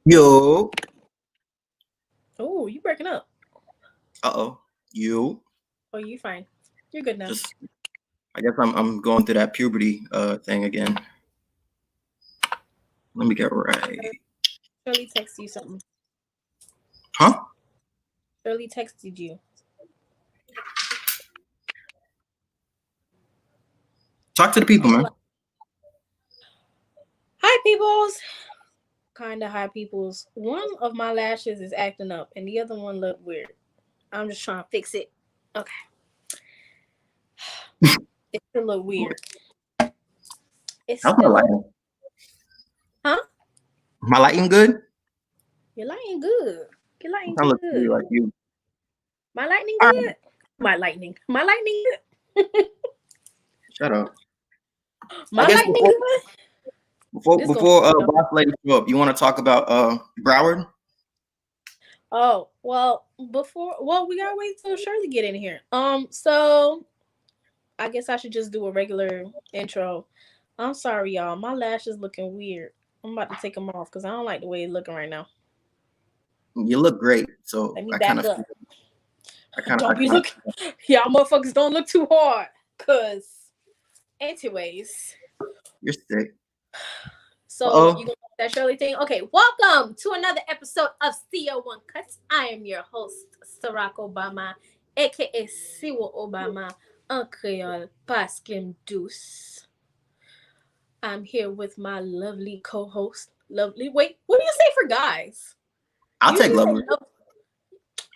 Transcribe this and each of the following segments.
Yo. Oh, you breaking up. Uh-oh. You. Oh, you fine. You're good now. Just I guess I'm going through that puberty thing again. Let me get right. Shirley texted you something. Huh? Shirley texted you. Talk to the people, man. Hi, peoples. Kinda hi, peoples. One of my lashes is acting up, and the other one look weird. I'm just trying to fix it. Okay. It still look weird. It's How's my still, lighting? huh? My lighting good? You're lighting good. You're lighting I look to good. you like you. My lightning All right, good. My lightning good. shut up. I My guess lightning before good. before This gonna. before boss lady show up, you want to talk about Broward? Oh well, we gotta wait till Shirley get in here. So I guess I should just do a regular intro. I'm sorry, y'all. My lashes looking weird. I'm about to take them off because I don't like the way it's looking right now. You look great, so Let me I kind back of up. I kind of I Don't be kind of looking. Y'all motherfuckers don't look too hard. Cause, anyways. you're sick. So you Uh-oh. gonna like that Shirley thing? Okay, welcome to another episode of CO1 Cuts. I am your host, Barack Obama, aka Siwo Obama, un Creole Paskin Deuce. I'm here with my lovely co-host. Lovely. Wait, what do you say for guys? I'll You take usually say lovely.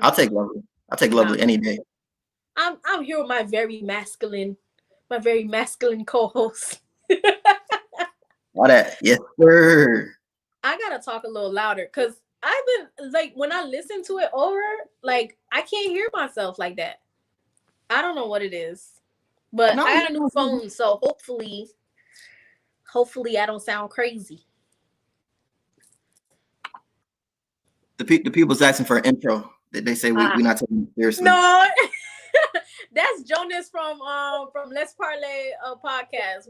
I'll take lovely. I'll take nah. lovely any day. I'm here with my very masculine co-host. All that. Yes, sir. I gotta talk a little louder because I've been like when I listen to it over, like I can't hear myself like that. I don't know what it is, but No, I got a new phone, so hopefully I don't sound crazy. the people's asking for an intro. They say we Ah, not taking it seriously. no, that's Jonas from Let's Parlay podcast.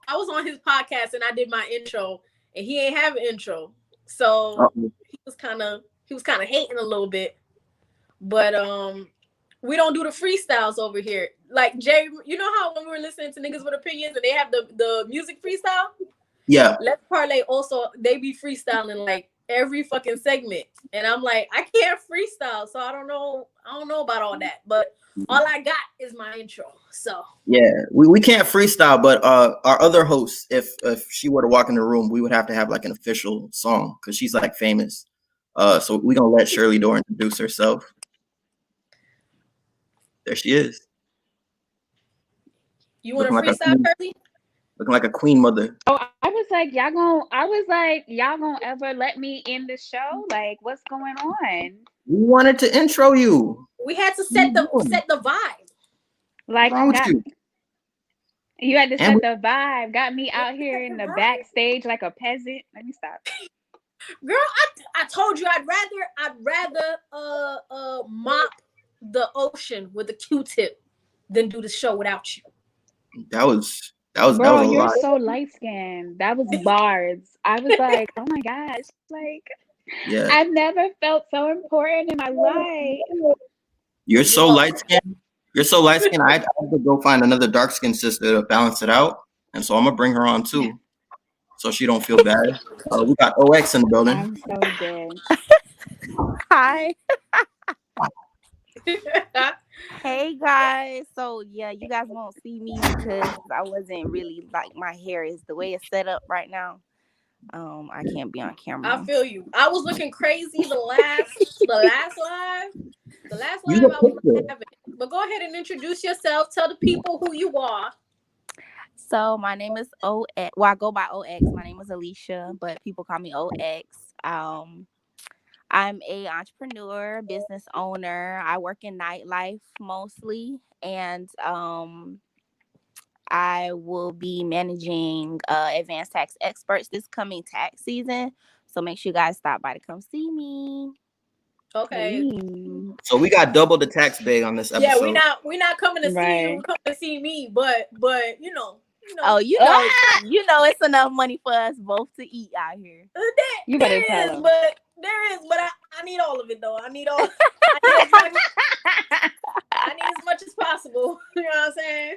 I was on his podcast and I did my intro, and he ain't have an intro, so Uh-oh. he was kind of hating a little bit, but we don't do the freestyles over here. Like Jay, you know how when we were listening to niggas with opinions and they have the music freestyle? Yeah. Let's Parlay also they be freestyling like every fucking segment. And I'm like, I can't freestyle, so I don't know about all that. But all I got is my intro. So Yeah, we can't freestyle, but our other host, if she were to walk in the room, we would have to have like an official song because she's like famous. So we gonna let Shirley Door introduce herself. There she is, you want looking to like a freestyle, queen, Curly? looking like a queen mother. Oh, I was like, y'all gonna ever let me in the show? Like, what's going on? We wanted to intro you. We had to What are you doing? set the vibe. What's Like, wrong with you? you had to And set we, the vibe. Got me Yeah, out we here set in the the vibe. backstage like a peasant. Let me stop. Girl, I told you I'd rather mop the ocean with a Q-tip than do the show without you. that was Bro, a you're lot. so light skinned. That was bars. I was like, oh my gosh. Like, Yeah, I've never felt so important in my life. you're You're so welcome. light skinned. You're so light skinned. I have to go find another dark skinned sister to balance it out, and so I'm gonna bring her on too, so she don't feel bad. We got OX in the building. I'm so dead. Hi. Hey guys. So yeah, you guys won't see me because I wasn't really like my hair is the way it's set up right now. I can't be on I camera. feel you. I was looking crazy the last live. The last Use live a I was picture. not having it. But go ahead and introduce yourself. Tell the people who you are. So my name is OX. Well, I go by OX. My name is Alicia, but people call me OX. I'm a entrepreneur, business owner. I work in nightlife mostly, and I will be managing advanced tax experts this coming tax season. So make sure you guys stop by to come see me. Okay. Hey. So we got double the tax bag on this Yeah, episode. we not coming to see you. Right. We're coming to see me. But you know. Oh, Ah! you know, it's enough money for us both to eat out here. You better tell him. But I need all of it though. I need as much. I need as much as possible. You know what I'm saying?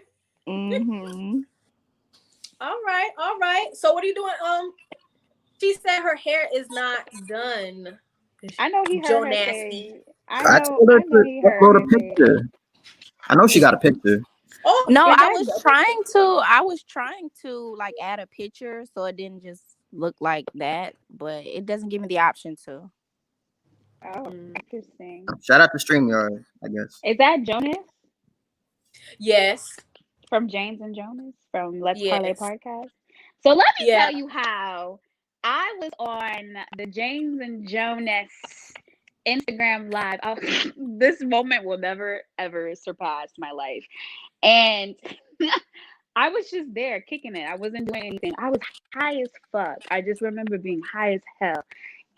Mm-hmm. All right. So what are you doing? She said her hair is not done. I know he Joe heard her Nasty. say. I told her I know to he heard upload her a say. picture. I know she got a picture. Oh No, Is I that was dope? trying to like add a picture so it didn't just look like that, but it doesn't give me the option to. Oh, interesting. Shout out to StreamYard, I guess. Is that Jonas yes. from James and Jonas from Let's Parlay Yes. Podcast? So let me Yeah. tell you how I was on the James and Jonas Instagram Live. This moment will never ever surpass my life. And I was just there kicking it. I wasn't doing anything. I was high as fuck. I just remember being high as hell.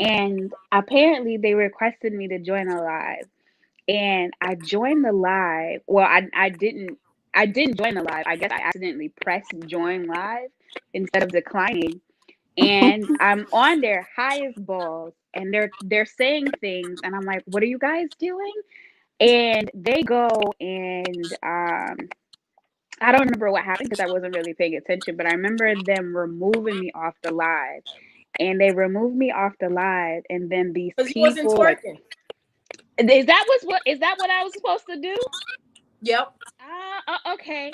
And apparently they requested me to join a live. And I joined the live. Well, I didn't join the live. I guess I accidentally pressed join live instead of declining. And I'm on there high as balls and they're saying things and I'm like, what are you guys doing? And they go and I don't remember what happened because I wasn't really paying attention, but I remember them removing me off the live. And they removed me off the live, and then these Because he wasn't people like, twerking. is that what I was supposed to do? Yep. Okay.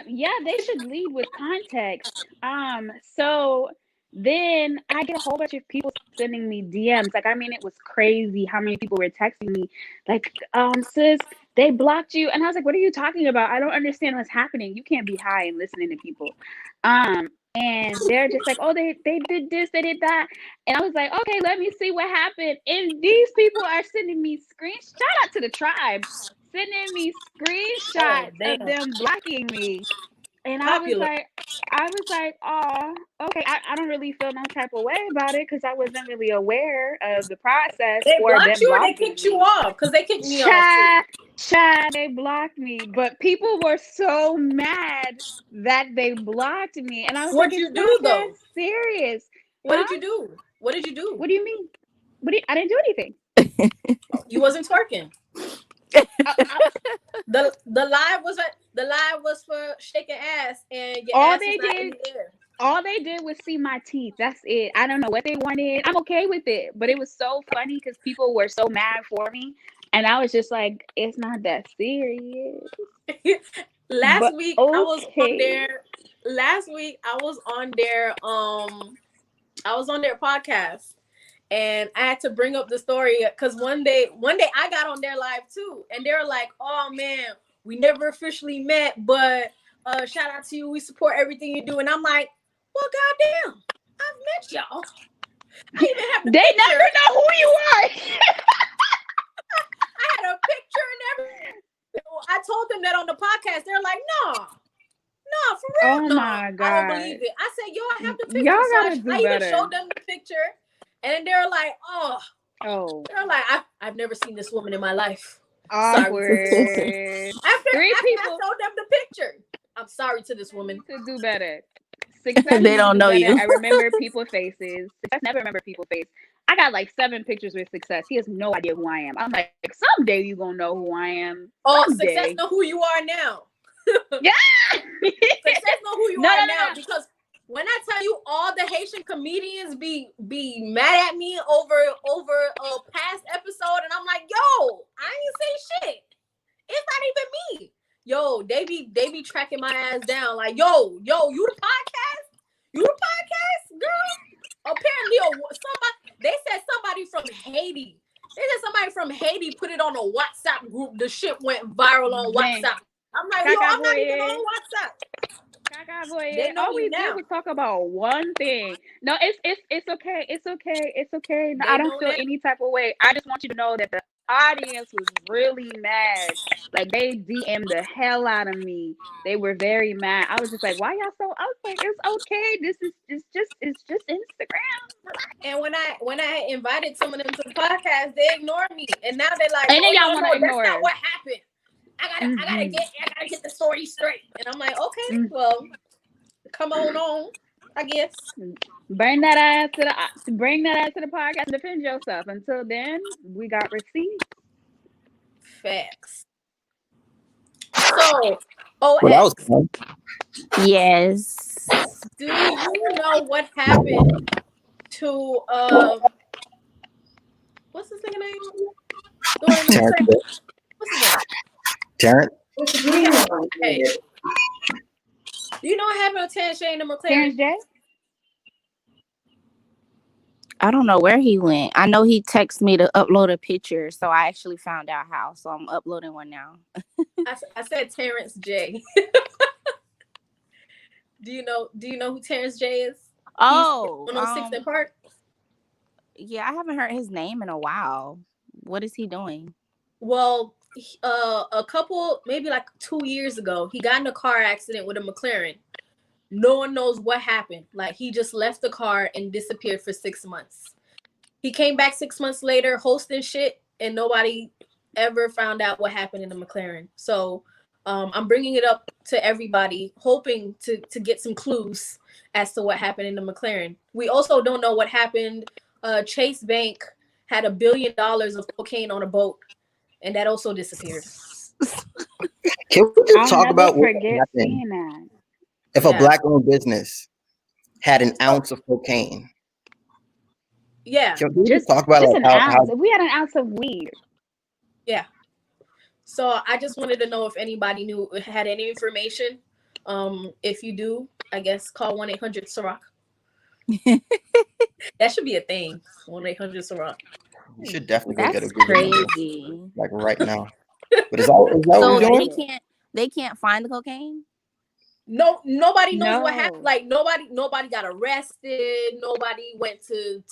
Yeah, they should lead with context. So then I get a whole bunch of people sending me DMs. Like, I mean, it was crazy how many people were texting me, like, sis, they blocked you. And I was like, what are you talking about? I don't understand what's happening. You can't be high and listening to people. And they're just like, oh, they did this, they did that. And I was like, okay, let me see what happened. And these people are sending me screens. Shout out to the tribe, sending me screenshots of them blocking me. And Popular. I was like, oh, okay. I don't really feel no type of way about it because I wasn't really aware of the process They for blocked them you or they blocking kicked you me. off? Because they kicked me off too. They blocked me. But people were so mad that they blocked me. And I was What'd like, you it's do not that though? serious. What Huh? did you do? What did you do? What do you mean? I didn't do anything. You wasn't twerking. The live was for shaking ass and your All ass they was not in did, the air. all they did was see my teeth. That's it. I don't know what they wanted. I'm okay with it. But it was so funny because people were so mad for me. And I was just like, it's not that serious. Last But week okay. I was on there. Last week I was on their podcast. And I had to bring up the story because one day I got on their live too, and they were like, "Oh man, we never officially met, but shout out to you. We support everything you do." And I'm like, "Well, goddamn, I've met y'all. I even have the They picture. never know who you are." I had a picture and everything. I told them that on the podcast. They're like, "No, for real, Oh no, my I God. don't believe it." I said, "Yo, I have the picture." Y'all So gotta do I even better. showed them the picture, and then they're like, "Oh." Oh, They're like, I've never seen this woman in my life. awkward. After Three I people showed them the picture, I'm sorry to this woman. to do better. Success They needs to don't do know better. you. I remember people's faces. Success never remember people's face. I got like 7 pictures with Success. He has no idea who I am. I'm like, someday you gonna know who I am. Oh, Someday. Success know who you are now. Yeah. Success know who you No, are no, now no. because when I tell you all the Haitian comedians be mad at me over a past episode, and I'm like, yo, I ain't say shit. It's not even me. Yo, they be tracking my ass down like, yo, you the podcast? You the podcast, girl? Apparently, they said somebody from Haiti. They said somebody from Haiti put it on a WhatsApp group. The shit went viral on WhatsApp. I'm like, yo, I'm not even on WhatsApp. They know All me we now. did was talk about one thing. No, it's okay. It's okay. It's okay. No, They I don't know feel that. any type of way. I just want you to know that the audience was really mad. Like they DM'd the hell out of me. They were very mad. I was just like, why y'all so? I was like, it's okay. This is it's just Instagram. And when I invited some of them to the podcast, they ignored me. And now they're like, And then y'all no, wanna that's ignore not us. what happened. I gotta get the story straight. And I'm like, okay, well, come on, I guess. Bring that ass to the podcast and defend yourself. Until then, we got receipts. Facts. So, Well, that was OX, fun. Yes. do you know what happened to what's his nigga name? The one in the Terrence. McLaren. What's his name? Terrence. Hey. Do you know what happened to Terrence J in the McLaren? Terrence J? I don't know where he went. I know he texted me to upload a picture, so I actually found out how. So I'm uploading one now. I said Terrence J. Do you know who Terrence J is? Oh, 106 in Park. Yeah, I haven't heard his name in a while. What is he doing? Well, a couple, maybe like 2 years ago, he got in a car accident with a McLaren. No one knows what happened. Like, he just left the car and disappeared for 6 months. He came back 6 months later hosting shit, and nobody ever found out what happened in the McLaren. So I'm bringing it up to everybody, hoping to get some clues as to what happened in the McLaren. We also don't know what happened. Chase Bank had $1 billion of cocaine on a boat, and that also disappeared. Can we just I'll talk never about what forget happened seeing that. if a black-owned business had an ounce of cocaine? Yeah. Can we Just talk about like an how ounce. If we had an ounce of weed. Yeah. So I just wanted to know if anybody had any information. If you do, I guess call 1-800-SIROC. That should be a thing. 1-800-SIROC. you should definitely go get a That's Google number, crazy. like right now. But is that what So we're doing? they can't find the cocaine? No, nobody knows what No. happened. Like nobody got arrested. Nobody went to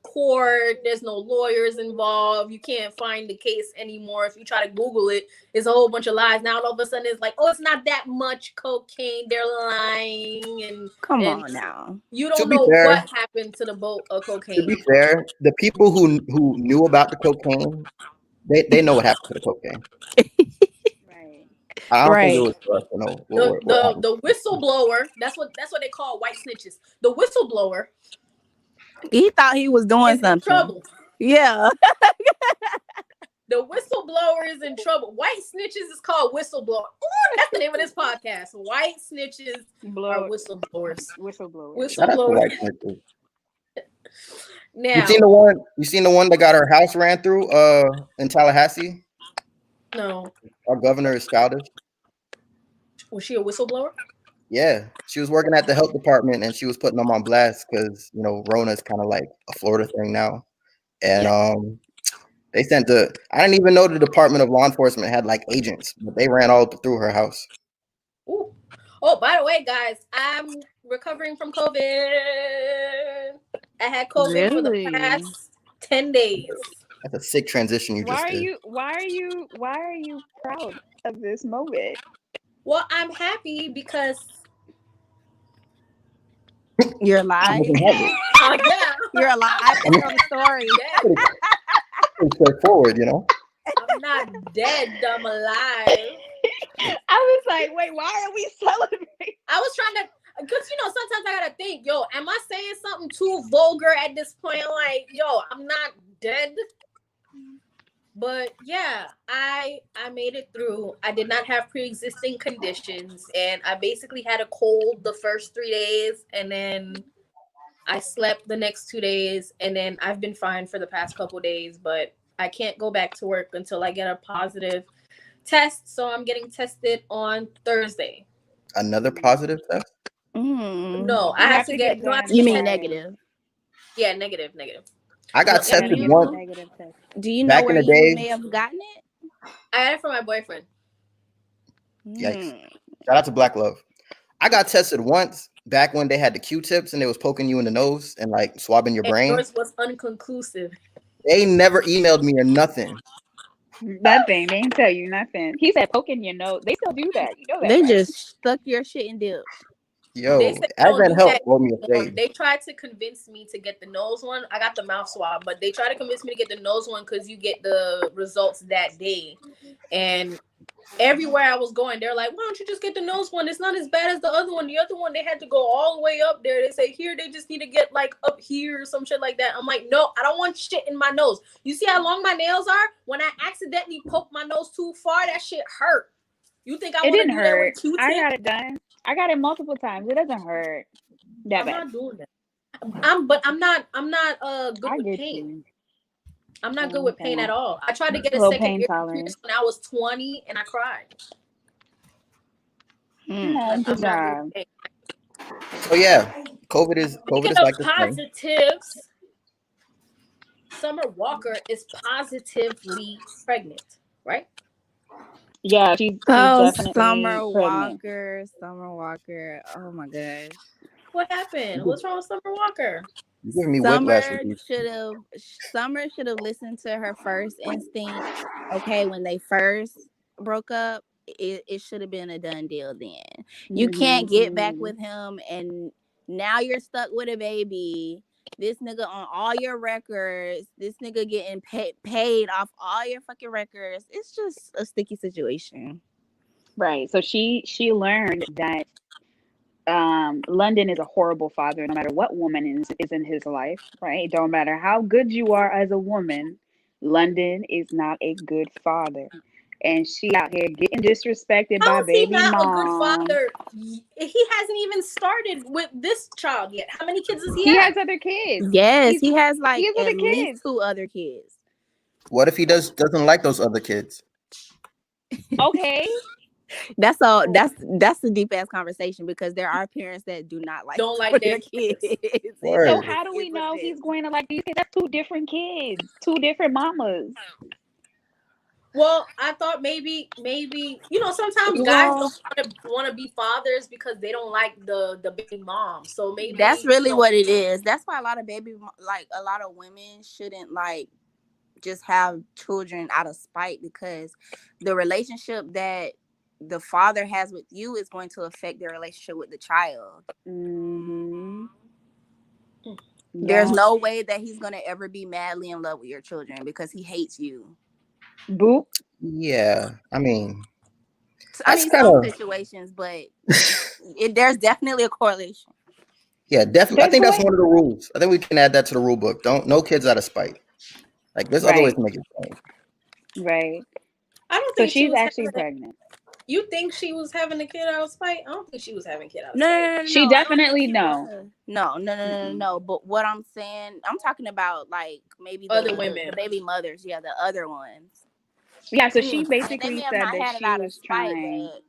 court. There's no lawyers involved. You can't find the case anymore. If you try to Google it, it's a whole bunch of lies. Now all of a sudden it's like, oh, it's not that much cocaine. They're lying, and Come on now. you To don't be know fair- what happened to the boat of To cocaine. be fair, the people who knew about the cocaine, they know what happened to the cocaine. Right. I don't think Right. it was for us to know what happened. The whistleblower, that's what they call white snitches. The whistleblower He thought he was doing is in something. trouble. Yeah. The whistleblower is in trouble. White snitches is called whistleblower. Ooh, that's the name of this podcast. White snitches are whistleblowers. Whistleblowers. Shout out to Whistleblowers. white snitches. Now, You seen the one that got her house ran through in Tallahassee? no, Our governor is Scottish. was she a whistleblower? Yeah, she was working at the health department and she was putting them on blast because Rona is kind of like a Florida thing now, and they sent I didn't even know the Department of Law Enforcement had like agents, but they ran all through her house. Ooh. Oh, by the way, guys, I'm recovering from COVID. I had COVID for the Really? past 10 days. That's a sick transition you just did. Why are you proud of this moment? Well, I'm happy because You're alive. yeah, You're alive. Tell the story. Pretty straightforward, I'm not dead, I'm alive. I was like, wait, why are we celebrating? I was trying to, because sometimes I gotta think, yo, am I saying something too vulgar at this point? Like, yo, I'm not dead. But yeah, I made it through. I did not have pre-existing conditions, and I basically had a cold the first 3 days, and then I slept the next 2 days, and then I've been fine for the past couple days, but I can't go back to work until I get a positive test. So I'm getting tested on Thursday. Another positive test? No, I have to get. No, I have to You get mean tested. negative? Yeah, negative. I got tested once. Do you know Back in where the you day. may have gotten it? I got it from my boyfriend. Yikes. Shout out to Black Love. I got tested once back when they had the Q-tips and they was poking you in the nose and like swabbing your brain. Yours was unconclusive. They never emailed me or nothing. Nothing. They didn't tell you nothing. He said poking your nose. They still do that. You know that. They right? just stuck your shit in dip. Yo, They said don't Advent do Health that told me a anymore. fade. They tried to convince me to get the nose one. I got the mouth swab, but they tried to convince me to get the nose one because you get the results that day. And everywhere I was going, they're like, why don't you just get the nose one? It's not as bad as the other one. The other one, they had to go all the way up there. They say, here, they just need to get like up here or some shit like that. I'm like, no, I don't want shit in my nose. You see how long my nails are? When I accidentally poke my nose too far, that shit hurt. You think I It want to didn't do that with hurt. I Q-tip? got it done. I got it multiple times. It doesn't hurt that I'm bad. not doing that. I'm not good I with get pain. you. I'm not good with pain Okay. at all. I tried to get a Low second pain ear tolerance. pierced when I was 20 and I cried. Oh, I'm good not good job. with pain. So yeah, COVID Speaking is of like this thing. positives, Summer Walker is positively pregnant, right? Yeah, she's So definitely pregnant. Summer Walker. Oh my gosh. What You happened? give- What's wrong with Summer Walker? you giving me whiplash with Summer these. should have Summer should have listened to her first instinct. Okay, when they first broke up, it should have been a done deal then. You can't get back with him and now you're stuck with a baby. This nigga on all your records, this nigga getting paid off all your fucking records. It's just a sticky situation. Right. So she learned that London is a horrible father no matter what woman is in his life, right? Don't matter how good you are as a woman, London is not a good father. And she out here getting disrespected by How is he baby not a good mom. father? He hasn't even started with this child yet. How many kids does he He has have? other kids. Yes, he has He like has at other least kids. 2 other kids. What if he doesn't like those other kids? Okay. That's all. That's a deep ass conversation because there are parents that do not like Don't like for their their kids. kids. So Word. how do we It's what know it he's is. going to like these kids? That's two different kids, two different mamas. Well, I thought maybe sometimes guys Well, don't want to be fathers because they don't like the baby mom. So that's maybe really what it is. That's why a lot of like a lot of women shouldn't like just have children out of spite because the relationship that the father has with you is going to affect their relationship with the child. Mm-hmm. There's Yeah. no way that he's going to ever be madly in love with your children because he hates you. Boop. Yeah, I mean I that's mean, kind some of situations, but there's definitely a correlation. yeah, definitely. I There's think a that's way. one of the rules. I think we can add that to the rule book. Don't no kids out of spite. Like there's other ways Right. to make it change. Right. I don't So think she she's was actually having. pregnant. You think she was having a kid out of spite? I don't think she was having a kid out of No, no, spite. no, no, She no. I don't think definitely she no. was. No, no, no, no, no, Mm-mm. no. But what I'm saying, I'm talking about like maybe Other the women. baby mothers, yeah, the other ones. Yeah, so she Mm. And they may basically have said not that had it she out of was spite, trying. but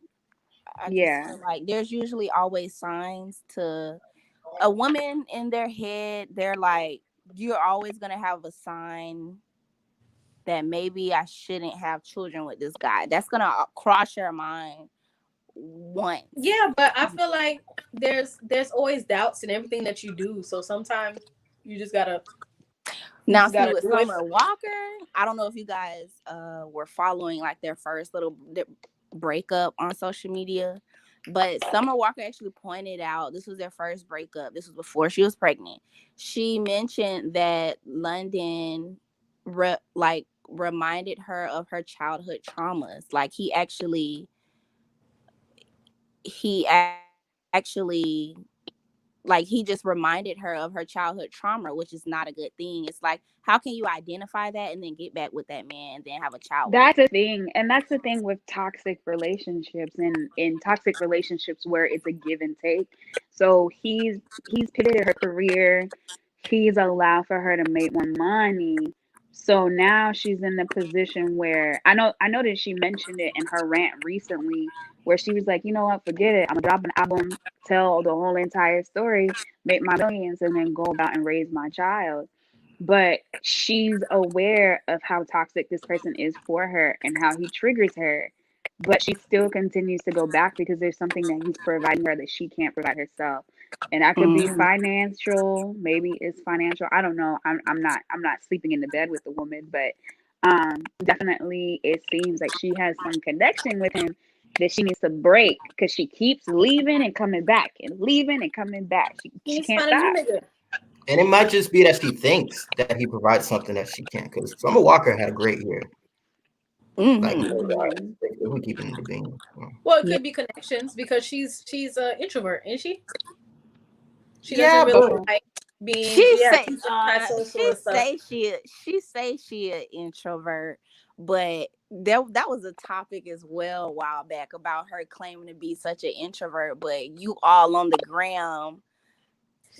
I just Yeah. feel like there's usually always signs to a woman in their head. They're like, you're always gonna have a sign that maybe I shouldn't have children with this guy. That's gonna cross your mind once. Yeah, but I feel like there's always doubts in everything that you do. So sometimes you just gotta you Now, just see gotta with do it. Summer Walker, I don't know if you guys were following like their first little breakup on social media, but Summer Walker actually pointed out this was their first breakup. This was before she was pregnant. She mentioned that London reminded her of her childhood traumas. Like he actually like he just reminded her of her childhood trauma, which is not a good thing. It's like, how can you identify that and then get back with that man and then have a child with That's him? the thing. And that's the thing with toxic relationships and in toxic relationships where it's a give and take. So he's pivoted her career. He's allowed for her to make more money. So now she's in the position where I know that she mentioned it in her rant recently where she was like, you know what, forget it. I'm gonna drop an album, tell the whole entire story, make my millions, and then go about and raise my child. But she's aware of how toxic this person is for her and how he triggers her. But she still continues to go back because there's something that he's providing her that she can't provide herself. And that could be Mm-hmm. financial, maybe it's financial. I don't know. I'm not sleeping in the bed with the woman, but definitely it seems like she has some connection with him that she needs to break because she keeps leaving and coming back and leaving and coming back. She She needs to can't find a new stop. nigga. And it might just be that she thinks that he provides something that she can't. Because Summer Walker had a great year. Like, Hmm. Mhm. if we keeping it a being. Well, it Yeah, could be connections because she's a introvert, isn't she? She doesn't Yeah, really but social. like being, She yeah, say she's antisocial and stuff. she say she an introvert, but that was a topic as well a while back about her claiming to be such an introvert, but you all on the gram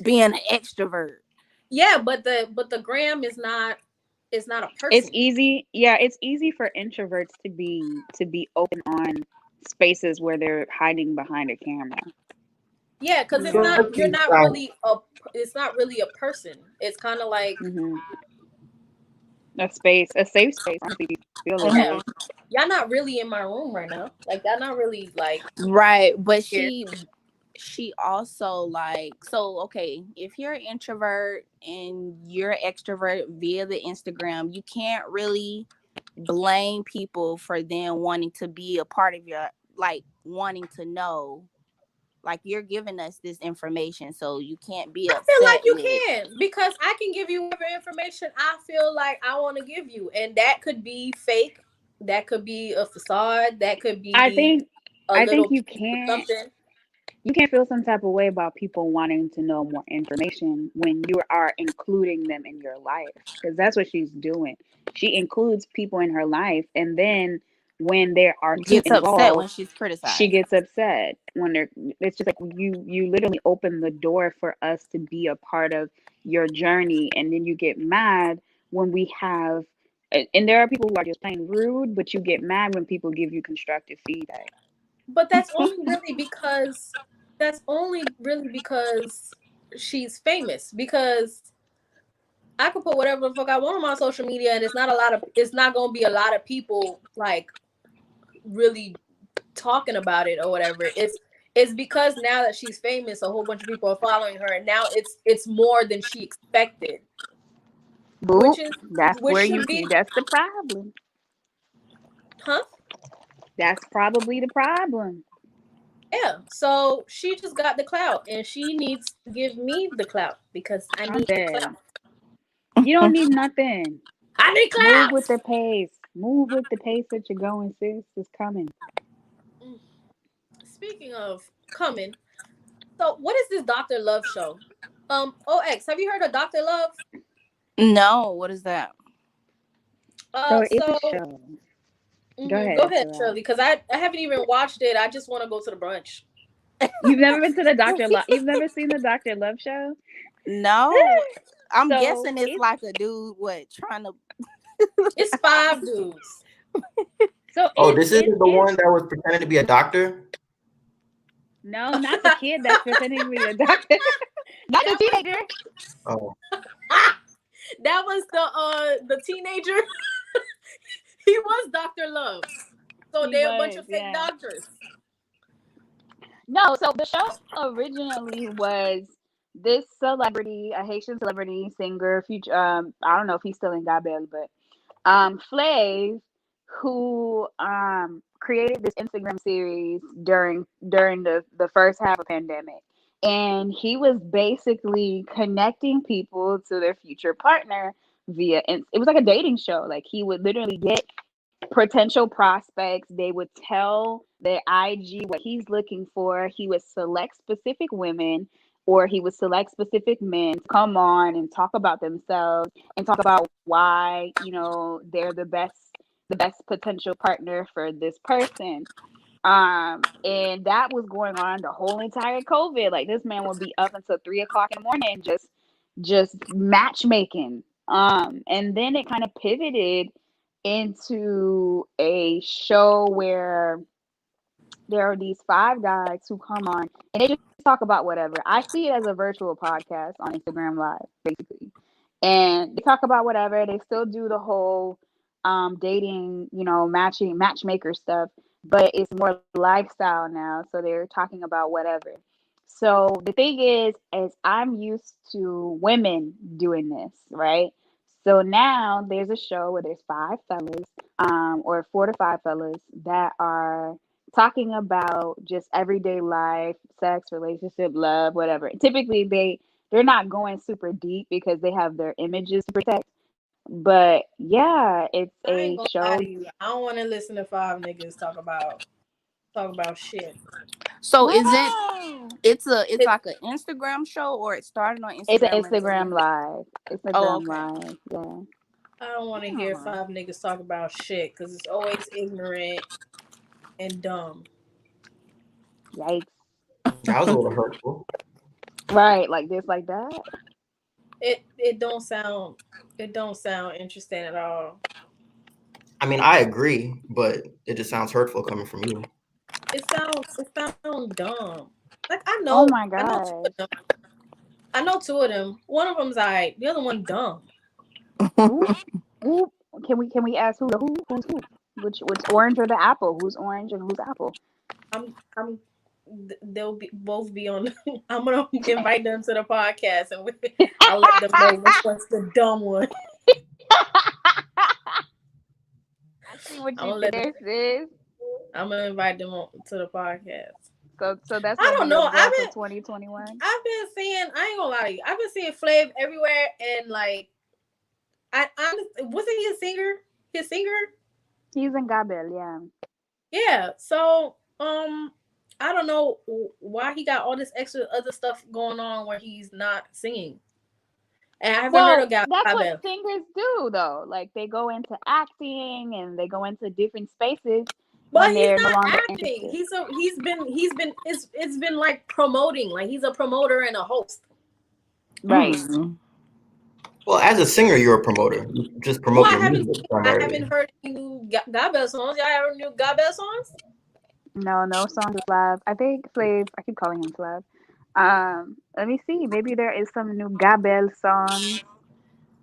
being an extrovert. Yeah, but the gram is not a It's person. easy. Yeah, it's easy for introverts to be open on spaces where they're hiding behind a camera. Yeah, because You it's know. not you're especially not sound really a it's not really a person. It's kind of like, Hmm. A space, a safe space. Honestly, feel as yeah, though Mhm. y'all not really in my room right now. Like y'all not really like Right, but here. she also like, so okay, if you're an introvert and you're an extrovert via the Instagram, you can't really blame people for them wanting to be a part of your, like, wanting to know, like, you're giving us this information, so you can't be I feel like upset you with. can because I can give you whatever information I feel like I want to give you, and that could be fake, that could be a facade, that could I be think a I think little piece of something. you can't feel some type of way about people wanting to know more information when you are including them in your life, because that's what she's doing. She includes people in her life, and then when there are two Gets upset when involved, she's she criticized. gets upset when they're it's just like you literally open the door for us to be a part of your journey, and then you get mad when we have and there are people who are just plain rude, but you get mad when people give you constructive feedback. But that's only really because she's famous. Because I could put whatever the fuck I want on my social media, and it's not gonna be a lot of people like really talking about it or whatever. It's because now that she's famous, a whole bunch of people are following her, and now it's more than she expected, which Boop, is that's which where should be, that's the problem. huh? That's probably the problem. Yeah. So she just got the clout, and she needs to give me the clout because I I'm need the clout. dead. You don't need nothing. I need Move clout. with the pace. Move with the pace that you're going, sis. It's coming. Mm. Speaking of coming, so what is this Doctor Love show? OX, have you heard of Doctor Love? No, what is that? So it's a So show. Go go ahead, ahead, Sarah. Shirley, because I haven't even watched it. I just want to go to the brunch. You've never been to the Dr. Love. You've never seen the Dr. Love show. No, I'm So guessing it's it's like a dude what trying to. It's five dudes. so oh, this isn't the it's one that was pretending to be a doctor. no, not the kid that's pretending to be a doctor, not the That was teenager. Oh, that was the teenager. He was Doctor Love. So He they're a bunch was, of fake yeah. doctors. No, so the show originally was this celebrity, a Haitian celebrity singer, future. I don't know if he's still in Gabel, but Flav, who created this Instagram series during the first half of pandemic, and he was basically connecting people to their future partner via. It was like a dating show. Like he would literally get potential prospects. They would tell their IG what he's looking for. He would select specific women or he would select specific men to come on and talk about themselves and talk about why, they're the best potential partner for this person. And that was going on the whole entire COVID. Like this man would be up until 3 o'clock in the morning just matchmaking. And then it kind of pivoted into a show where there are these five guys who come on and they just talk about whatever. I see it as a virtual podcast on Instagram Live, basically. And they talk about whatever. They still do the whole dating, matchmaker stuff, but it's more lifestyle now. So they're talking about whatever. So the thing is I'm used to women doing this, right? So now there's a show where there's five fellas, or 4 to 5 fellas that are talking about just everyday life, sex, relationship, love, whatever. Typically they're not going super deep because they have their images to protect, But yeah, it's I ain't a gonna lie show. to you. I don't want to listen to five niggas talk about shit. So isn't Wow. it's It, like an Instagram show, or it started on It's an Instagram and Instagram then live. oh, Instagram okay. live. Yeah. I don't want to hear Hmm. five niggas talk about shit because it's always ignorant and dumb. Yikes. That was a little hurtful. Right, like this, like that. It don't sound interesting at all. I mean, I agree, but it just sounds hurtful coming from you. It sounds dumb. Like Oh my I know two of gosh. them. I know two of them. One of them's alright. The other one dumb. Who? Who? Can we ask who the who? Who's who? Which orange or the apple? Who's orange and who's apple? I'm they'll be both be on. I'm gonna invite them to the podcast and I'll let them know which one's the dumb one. I see what I'm you gonna did let them. there, sis. I'm gonna invite them to the podcast. So that's I gonna be don't your know. goal for 2021. I've been seeing. I ain't gonna lie to you. I've been seeing Flav everywhere, and like wasn't he a singer? His singer? He's in Gabel, yeah. Yeah. So I don't know why he got all this extra other stuff going on where he's not singing. And I haven't heard of Well, that's what Gabel. singers do, though. Like they go into acting and they go into different spaces But when he's they're no not longer acting. interested. He's been it's been like promoting. Like he's a promoter and a host. Right. Well, as a singer, you're a promoter. You just Well, promote your music I primarily. haven't heard any new Gabel songs. Y'all ever new Gabel songs? No, no songs is live. I think Flav. I keep calling him Flav. Let me see. Maybe there is some new Gabel songs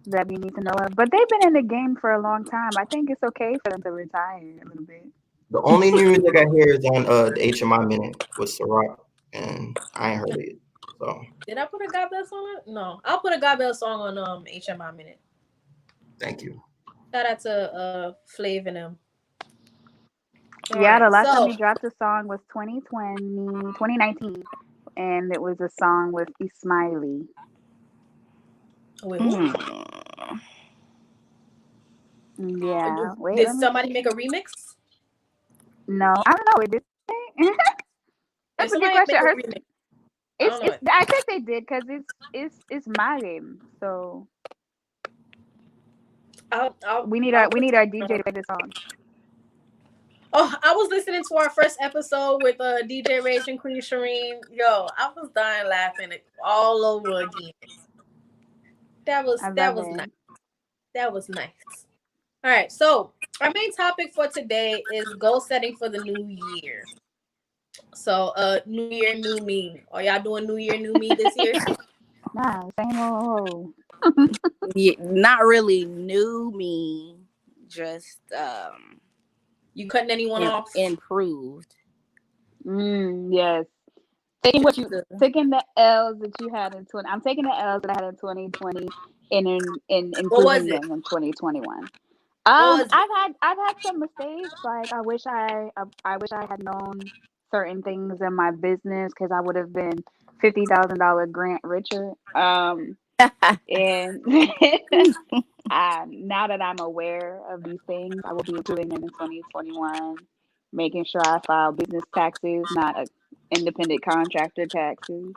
that we need to know of. But they've been in the game for a long time. I think it's okay for them to retire a little bit. The only new music I hear is on the HMI Minute with Ciroc, and I ain't heard it. So Did I put a Gabel song on? No, I'll put a Gabel song on HMI Minute. thank you. Shout out to Flav and them. All Yeah, the right, last time so he dropped a song was 2019, and it was a song with Ismaili. wait, who? Yeah, wait, Did let me somebody see. make a remix? No, I don't know. It did. If That's a good somebody question. make a remix, I don't know It's. it. I think they did because it's my game. So we need I'll our we put need our something DJ on. to play this song. Oh, I was listening to our first episode with DJ Rage and Queen Shireen. Yo, I was dying laughing all over again. I That love was nice. it. That was nice. All right, so our main topic for today is goal setting for the new year. So, new year, new me. Are y'all doing new year, new me this year? Nah, same old. Yeah, not really new me, just You cutting anyone off? improved. Yes. Taking what Just you taking the L's that you had in 20. I'm taking the L's that I had in 2020 and in What was improving it? them in 2021. What was it? I've had some mistakes. Like I wish I had known certain things in my business because I would have been $50,000 grant richer. And now that I'm aware of these things, I will be improving them in 2021, making sure I file business taxes, not independent contractor taxes,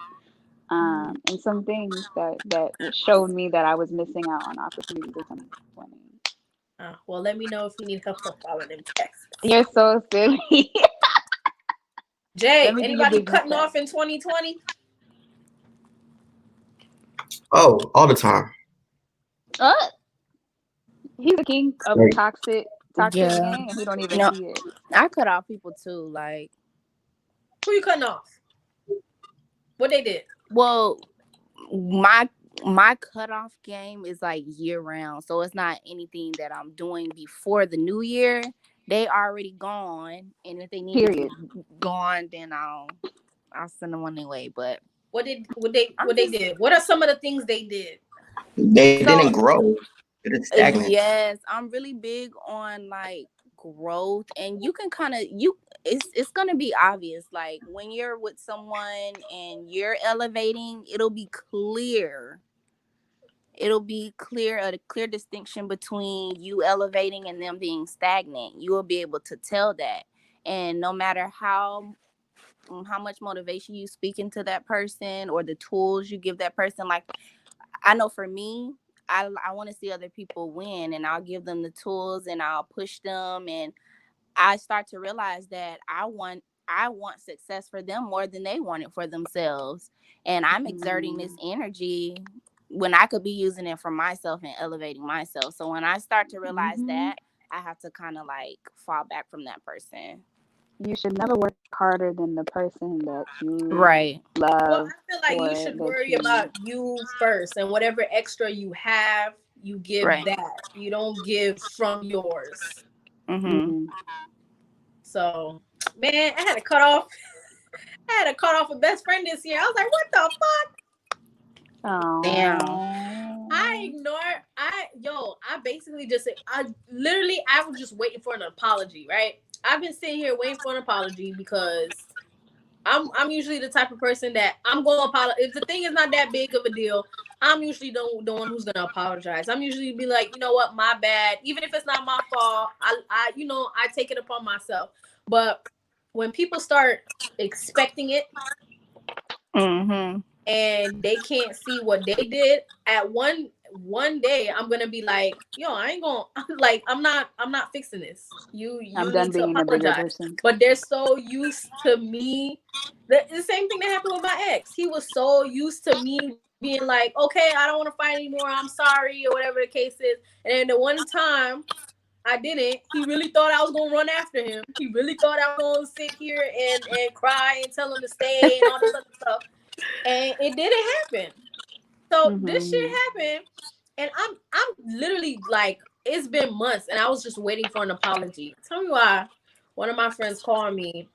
and some things that showed me that I was missing out on opportunities in 2020. Well, let me know if you need help on following them texts. You're so silly. Let Jay, me do your anybody business cutting tax. off in 2020? Oh, all the time. Uh, he's the king of Like, toxic Yeah. gang, and he don't even No, see it. I cut off people too. Like, Who you cutting off? What they did? well, my cutoff game is like year round, so it's not anything that I'm doing before the new year. They already gone, and if they need to be Period. gone, then I'll send them on their way. But I'm what they just did? What are some of the things they did? they didn't so grow. It is stagnant. yes, I'm really big on like growth, and you can kind of it's gonna be obvious. Like when you're with someone and you're elevating, it'll be clear it'll be a clear distinction between you elevating and them being stagnant. You will be able to tell that. And no matter how much motivation you speak into that person or the tools you give that person, like I know for me, I want to see other people win, and I'll give them the tools and I'll push them, and I start to realize that I want success for them more than they want it for themselves. And I'm exerting this energy when I could be using it for myself and elevating myself. So when I start to realize that, I have to kind of like fall back from that person. You should never work harder than the person that you Right. Well, love I feel like or you should that worry you. about you first, and whatever extra you have, you give Right. that. You don't give from yours. Mm-hmm. Mm-hmm. So, man, I had to cut off a best friend this year. I was like, what the fuck? Damn. I basically just I was just waiting for an apology, right? I've been sitting here waiting for an apology because I'm usually the type of person that I'm going to apologize. If the thing is not that big of a deal, I'm usually the one who's going to apologize. I'm usually be like, you know what, my bad. Even if it's not my fault, I take it upon myself. But when people start expecting it, Mm-hmm. and they can't see what they did at one day, I'm gonna be like, yo, I ain't gonna I'm not fixing this. You I'm done need to being a bigger apologize. person. But they're so used to me. The same thing that happened with my ex. He was so used to me being like, okay, I don't want to fight anymore, I'm sorry, or whatever the case is. And then the one time I didn't, he really thought I was gonna run after him. He really thought I was gonna sit here and cry and tell him to stay and all this other stuff. And it didn't happen. So this shit Mm-hmm. happened, and I'm literally like, it's been months, and I was just waiting for an apology. Tell me why. One of my friends called me,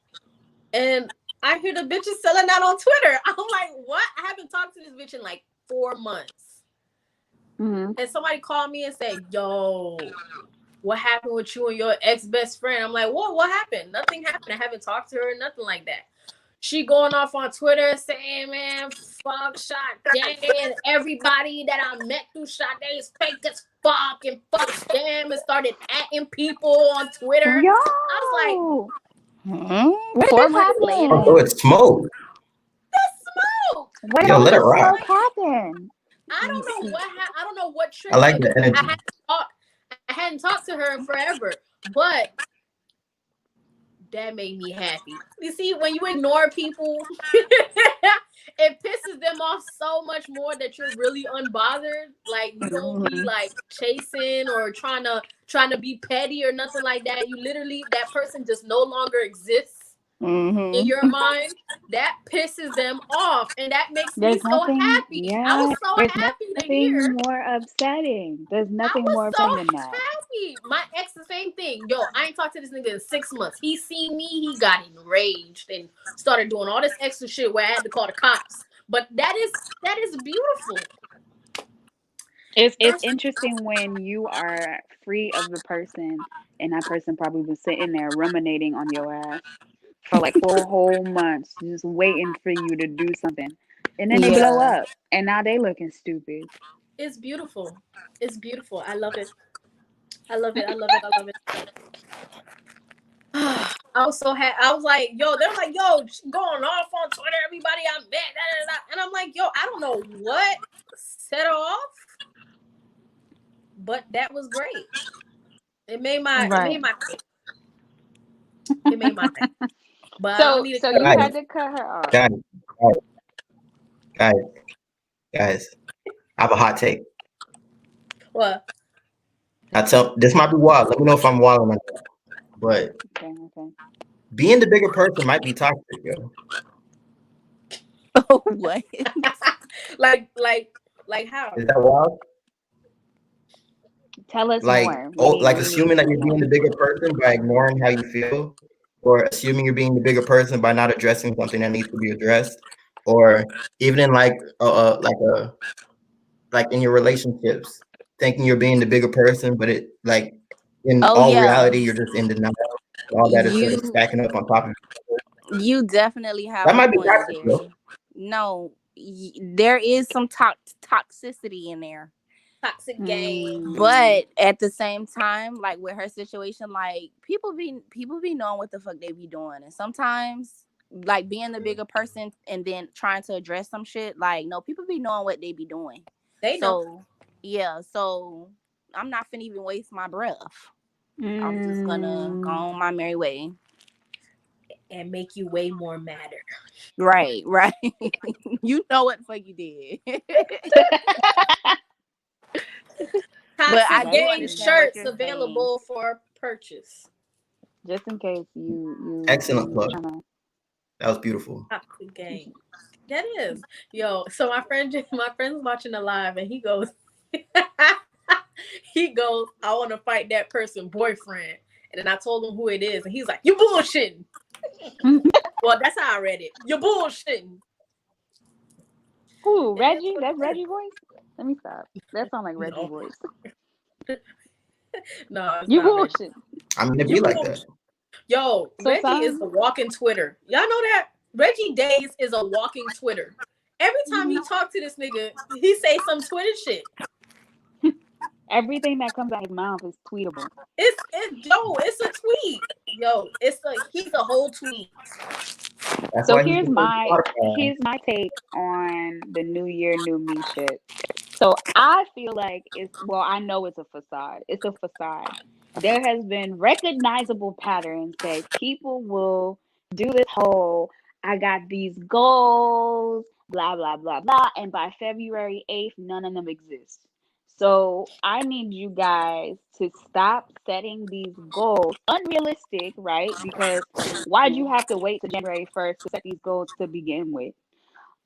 and I hear the bitch is selling out on Twitter. I'm like, what? I haven't talked to this bitch in like 4 months, Mm-hmm. and somebody called me and said, "Yo, what happened with you and your ex best friend?" I'm like, what? What happened? Nothing happened. I haven't talked to her. Nothing like that. She going off on Twitter saying, man, fuck Sade and everybody that I met through Sade is fake as fuck and fuck them, and started atting people on Twitter. I was like, Yo, Mm-hmm. where did 4 this months happen? Oh, later. it's smoke. smoke. Where did Yo, all let it this rock. smoke happen? I don't know I don't know what I triggered like it, the because energy. I hadn't talked to her in forever. But that made me happy. You see, when you ignore people, it pisses them off so much more that you're really unbothered. Like, you don't be Mm-hmm. like chasing or trying to be petty or nothing like that. You literally, that person just no longer exists in Mm-hmm. your mind. That pisses them off, and that makes me There's so nothing, happy. I was yeah, so there's happy to nothing hear. more upsetting. There's I nothing was more so upsetting than that. happy. My ex, the same thing. Yo, I ain't talked to this nigga in 6 months. He seen me, he got enraged and started doing all this extra shit where I had to call the cops. But that is beautiful. It's That's interesting when you are free of the person and that person probably was sitting there ruminating on your ass for like 4 whole months, just waiting for you to do something. And then they blow Yeah. up and now they looking stupid. it's beautiful. It's beautiful. I love it. I love it. I love it. I love it. I was so happy. I was like, yo, they're like, yo, going off on Twitter, everybody I met, da, da, da. And I'm like, yo, I don't know what set her off, but that was great. It made my it Right. made my night. It made my night. But I don't So need to so cut her you Guys, off. had to cut her off. guys, guys, guys, guys. I have a hot take. What? This might be wild. Let me know if I'm wild or not. But Okay, okay. being the bigger person might be toxic, yo. Oh, what? like how? Is that wild? Tell us Like, more. oh, We like we need assuming to that know you're being more. the bigger person by ignoring how you feel, or assuming you're being the bigger person by not addressing something that needs to be addressed, or even in like in your relationships, thinking you're being the bigger person, but it like in Oh all yeah. reality, you're just in denial. All that is sort of You stacking up on top of each other. you definitely have That a might be point, toxic, Jerry. though. No, there is some toxicity in there. Toxic game. But at the same time, like with her situation, like people be knowing what the fuck they be doing, and sometimes like being the bigger person and then trying to address some shit, like no, people be knowing what they be doing. They know. So yeah, so I'm not finna even waste my breath. I'm just gonna go on my merry way. And make you way more madder. Right. You know what the fuck you did. But I Toxic do Gang understand what shirts you're saying. available for purchase. Just in case you Excellent plug. tryna... That was beautiful. Toxic Gang. That is. Yo, so my friend's watching the live and he goes, I want to fight that person boyfriend. And then I told him who it is, and he's like, you bullshitting. Well, that's how I read it. You're bullshitting. Who, Reggie? That's Reggie voice? Let me stop. That sounds like Reggie voice. No, it's You not Reggie. bullshit. I mean, it'd be like that. Yo, So Reggie is a walking Twitter. Y'all know that? Reggie Days is a walking Twitter. Every time he talk to this nigga, he say some Twitter shit. Everything that comes out his mouth is tweetable. It's a tweet. Yo, he's a whole tweet. That's So why here's my take on the New Year, New Me shit. So I feel like I know it's a facade. It's a facade. There has been recognizable patterns that people will do this whole, I got these goals, blah, blah, blah, blah. And by February 8th, none of them exist. So I need you guys to stop setting these goals unrealistic, right? Because why'd you have to wait to January 1st to set these goals to begin with?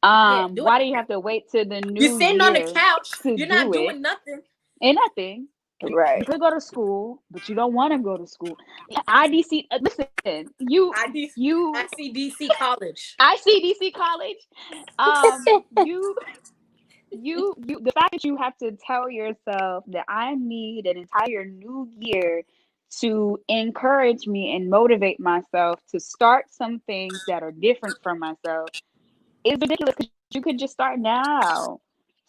Why do you have to wait to the new You're sitting year on the couch. to You're do not it? doing nothing. Ain't nothing. Right. You could go to school, but you don't want to go to school. IDC, listen, ICDC college. ICDC college. You the fact that you have to tell yourself that I need an entire new year to encourage me and motivate myself to start some things that are different from myself is ridiculous, because you could just start now.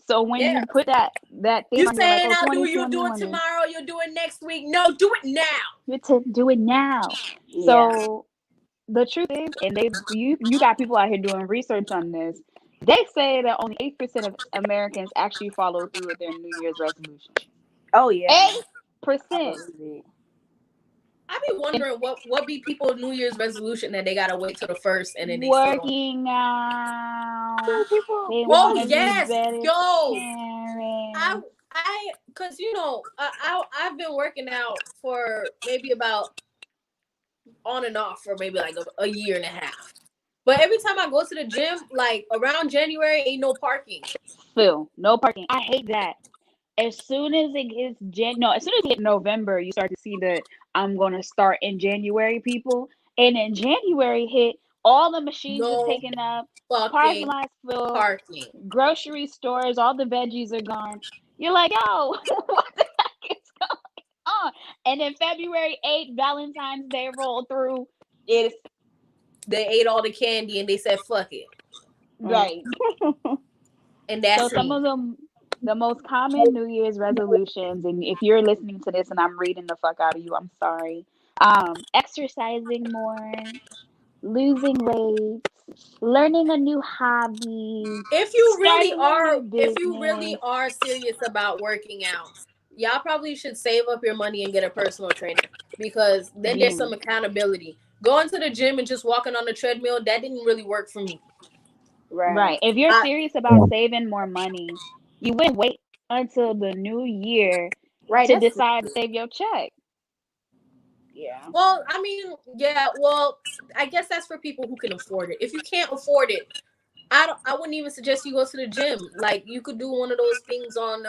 So when you put that thing you on, saying you're like, I'll do, you'll do it tomorrow, you'll do it next week. No, do it now. You to do it now. Yeah. So the truth is, and you got people out here doing research on this. They say that only 8% of Americans actually follow through with their New Year's resolution. Oh yeah. 8%. I be wondering what be people's New Year's resolution that they gotta wait till the first and then they working out. They well, yes, yo, I, cause I've been working out for maybe about on and off for maybe like a year and a half. But every time I go to the gym, like around January, ain't no parking. Phil, no parking. I hate that. As soon as it gets as soon as it hits November, you start to see the I'm gonna start in January people. And then January hit, all the machines are taken up, parking lots filled, grocery stores, all the veggies are gone. You're like, yo, what the heck is going on? And then February 8th, Valentine's Day rolled through. They ate all the candy and they said fuck it. Right. And that's so some of them, the most common New Year's resolutions, and if you're listening to this and I'm reading the fuck out of you, I'm sorry. Exercising more, losing weight, learning a new hobby. If you really are serious about working out, y'all probably should save up your money and get a personal trainer, because then there's some accountability. Going to the gym and just walking on the treadmill, that didn't really work for me. Right. If you're serious about saving more money, you wouldn't wait until the new year to decide to save your check. Yeah. Well, I mean, I guess that's for people who can afford it. If you can't afford it, I wouldn't even suggest you go to the gym. Like, you could do one of those things on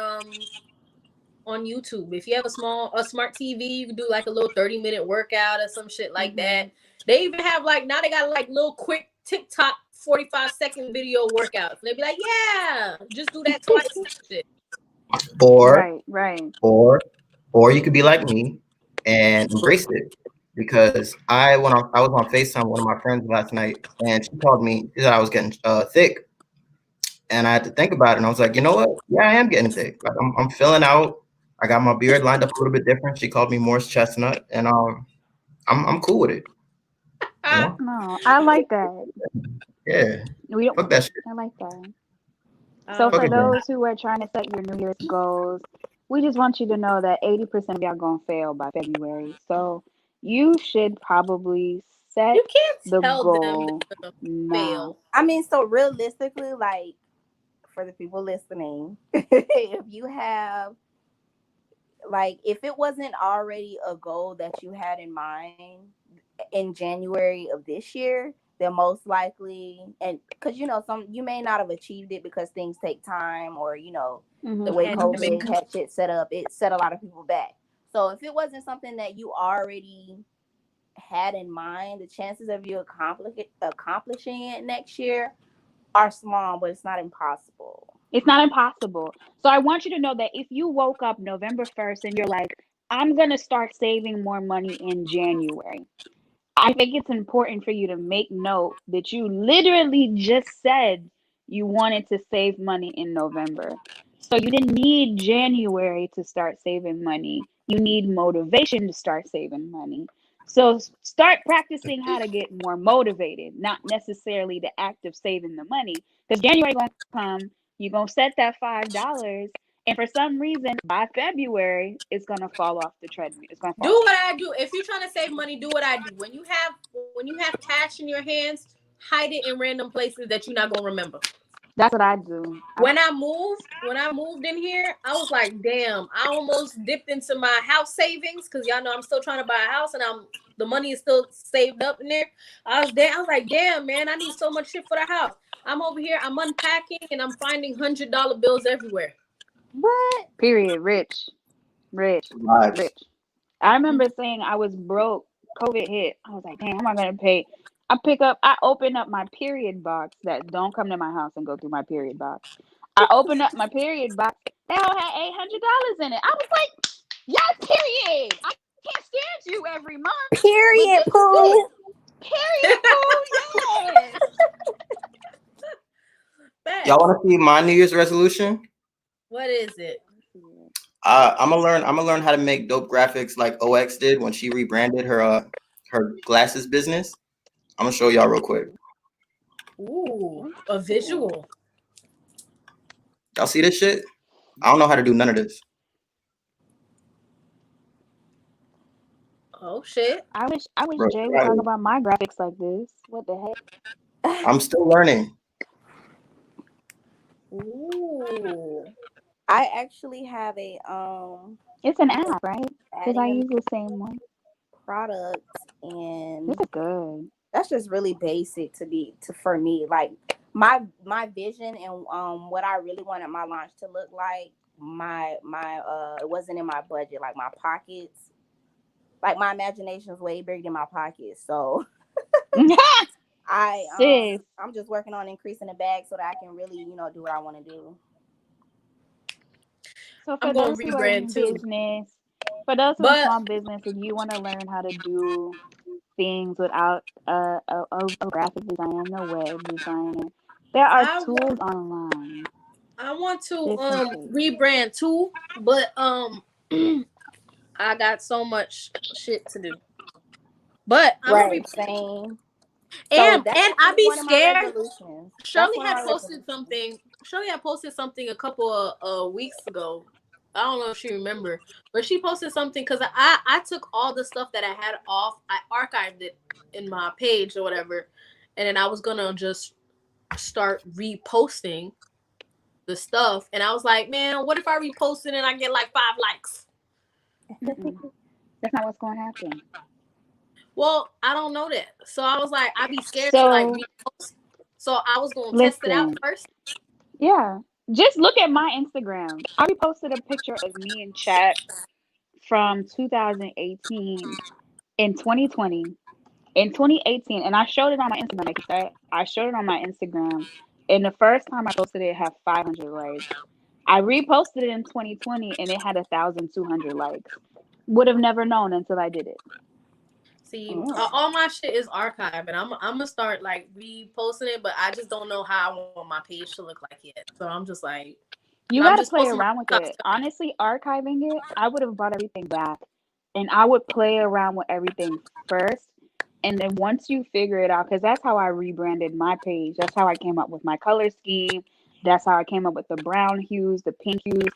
YouTube. If you have a smart TV, you could do like a little 30-minute workout or some shit like that. They even have now they got like little quick TikTok 45-second video workouts. They be like, yeah, just do that twice. Shit. Or you could be like me and embrace it, because I was on FaceTime with one of my friends last night, and she called me that I was getting thick, And I had to think about it, and I was like, you know what? Yeah, I am getting thick. Like I'm filling out. I got my beard lined up a little bit different. She called me Morse Chestnut, and I'm cool with it. You know? No, I like that. Yeah. We don't. Fuck that shit. I like that. So Fuck for it, man. those who are trying to set your New Year's goals, we just want you to know that 80% of y'all gonna fail by February. So you should probably set You can't the tell them goal they're gonna now. fail. I mean, so realistically, like for the people listening, if you have like if it wasn't already a goal that you had in mind in January of this year, then most likely, and because some you may not have achieved it because things take time, or Hmm. the The way pandemic. COVID had shit set up, it set a lot of people back. So if it wasn't something that you already had in mind, the chances of you accomplishing it next year are small, but it's not impossible. It's not impossible. So I want you to know that if you woke up November 1st and you're like, I'm gonna start saving more money in January, I think it's important for you to make note that you literally just said you wanted to save money in November. So you didn't need January to start saving money. You need motivation to start saving money. So start practicing how to get more motivated, not necessarily the act of saving the money. Because January gonna come, you're gonna set that $5, and for some reason by February it's gonna fall off the treadmill. It's gonna Do fall. what I do. If you're trying to save money, do what I do. When you have cash in your hands, hide it in random places that you're not gonna remember. That's what I do. When I moved in here, I was like, damn, I almost dipped into my house savings because y'all know I'm still trying to buy a house and the money is still saved up in there. I was like, damn, man, I need so much shit for the house. I'm over here, I'm unpacking and I'm finding $100 bills everywhere. What? Period. Rich, rich, Vibes. rich. I remember saying I was broke. COVID hit. I was like, damn, how am I gonna pay? I open up my period box that don't come to my house and go through my period box. I open up my period box. That all had $800 in it. I was like, yes, period. I can't stand you every month, but this Period, is it. Pooh. Period, Pooh. Yes. Y'all Facts. want to see my New Year's resolution? What is it? I'm gonna learn how to make dope graphics like OX did when she rebranded her glasses business. I'm gonna show y'all real quick. Ooh, a visual. Y'all see this shit? I don't know how to do none of this. Oh shit. I wish Bro, Jay would talk about my graphics like this. What the heck? I'm still learning. Ooh. I actually have a It's an app, right? Because I adding use a the same one. product, This and is good. that's just really basic for me. Like my vision and what I really wanted my launch to look like. My it wasn't in my budget. Like my pockets, like my imagination is way bigger than my pockets. So I Sis. I'm just working on increasing the bag so that I can really do what I want to do. So I'm for going those to who are rebrand in too. business, for those who are in But small business, if you want to learn how to do things without a graphic designer, a web designer, there are I tools want online. I want to Different tools. rebrand too, but I got so much shit to do. But I'm a Right, re same. So and that's I actually be one of my scared. resolutions. That's Shirley one of had my posted resolutions. something. Shirley had posted something a couple of weeks ago. I don't know if she remember, but she posted something because I took all the stuff that I had off. I archived it in my page or whatever, and then I was gonna just start reposting the stuff. And I was like, man, what if I repost it and I get like 5 likes? Mm-mm. That's not what's going to happen. Well, I don't know that, so I was like, I'd be scared to like So repost. So I was gonna test it out listen, first. yeah, just look at my Instagram. I reposted a picture of me in chat from 2018 in 2020 in 2018, and I showed it on my Instagram. Like you said, I showed it on my Instagram, and the first time I posted it, it had 500 likes. I reposted it in 2020, and it had 1,200 likes. Would have never known until I did it. See, Mm. all my shit is archived, and I'm gonna start like reposting it, but I just don't know how I want my page to look like yet. So I'm just like, You I'm got to just play posting my around with archive it. stuff. Honestly, archiving it, I would have brought everything back and I would play around with everything first. And then once you figure it out, because that's how I rebranded my page. That's how I came up with my color scheme. That's how I came up with the brown hues, the pink hues.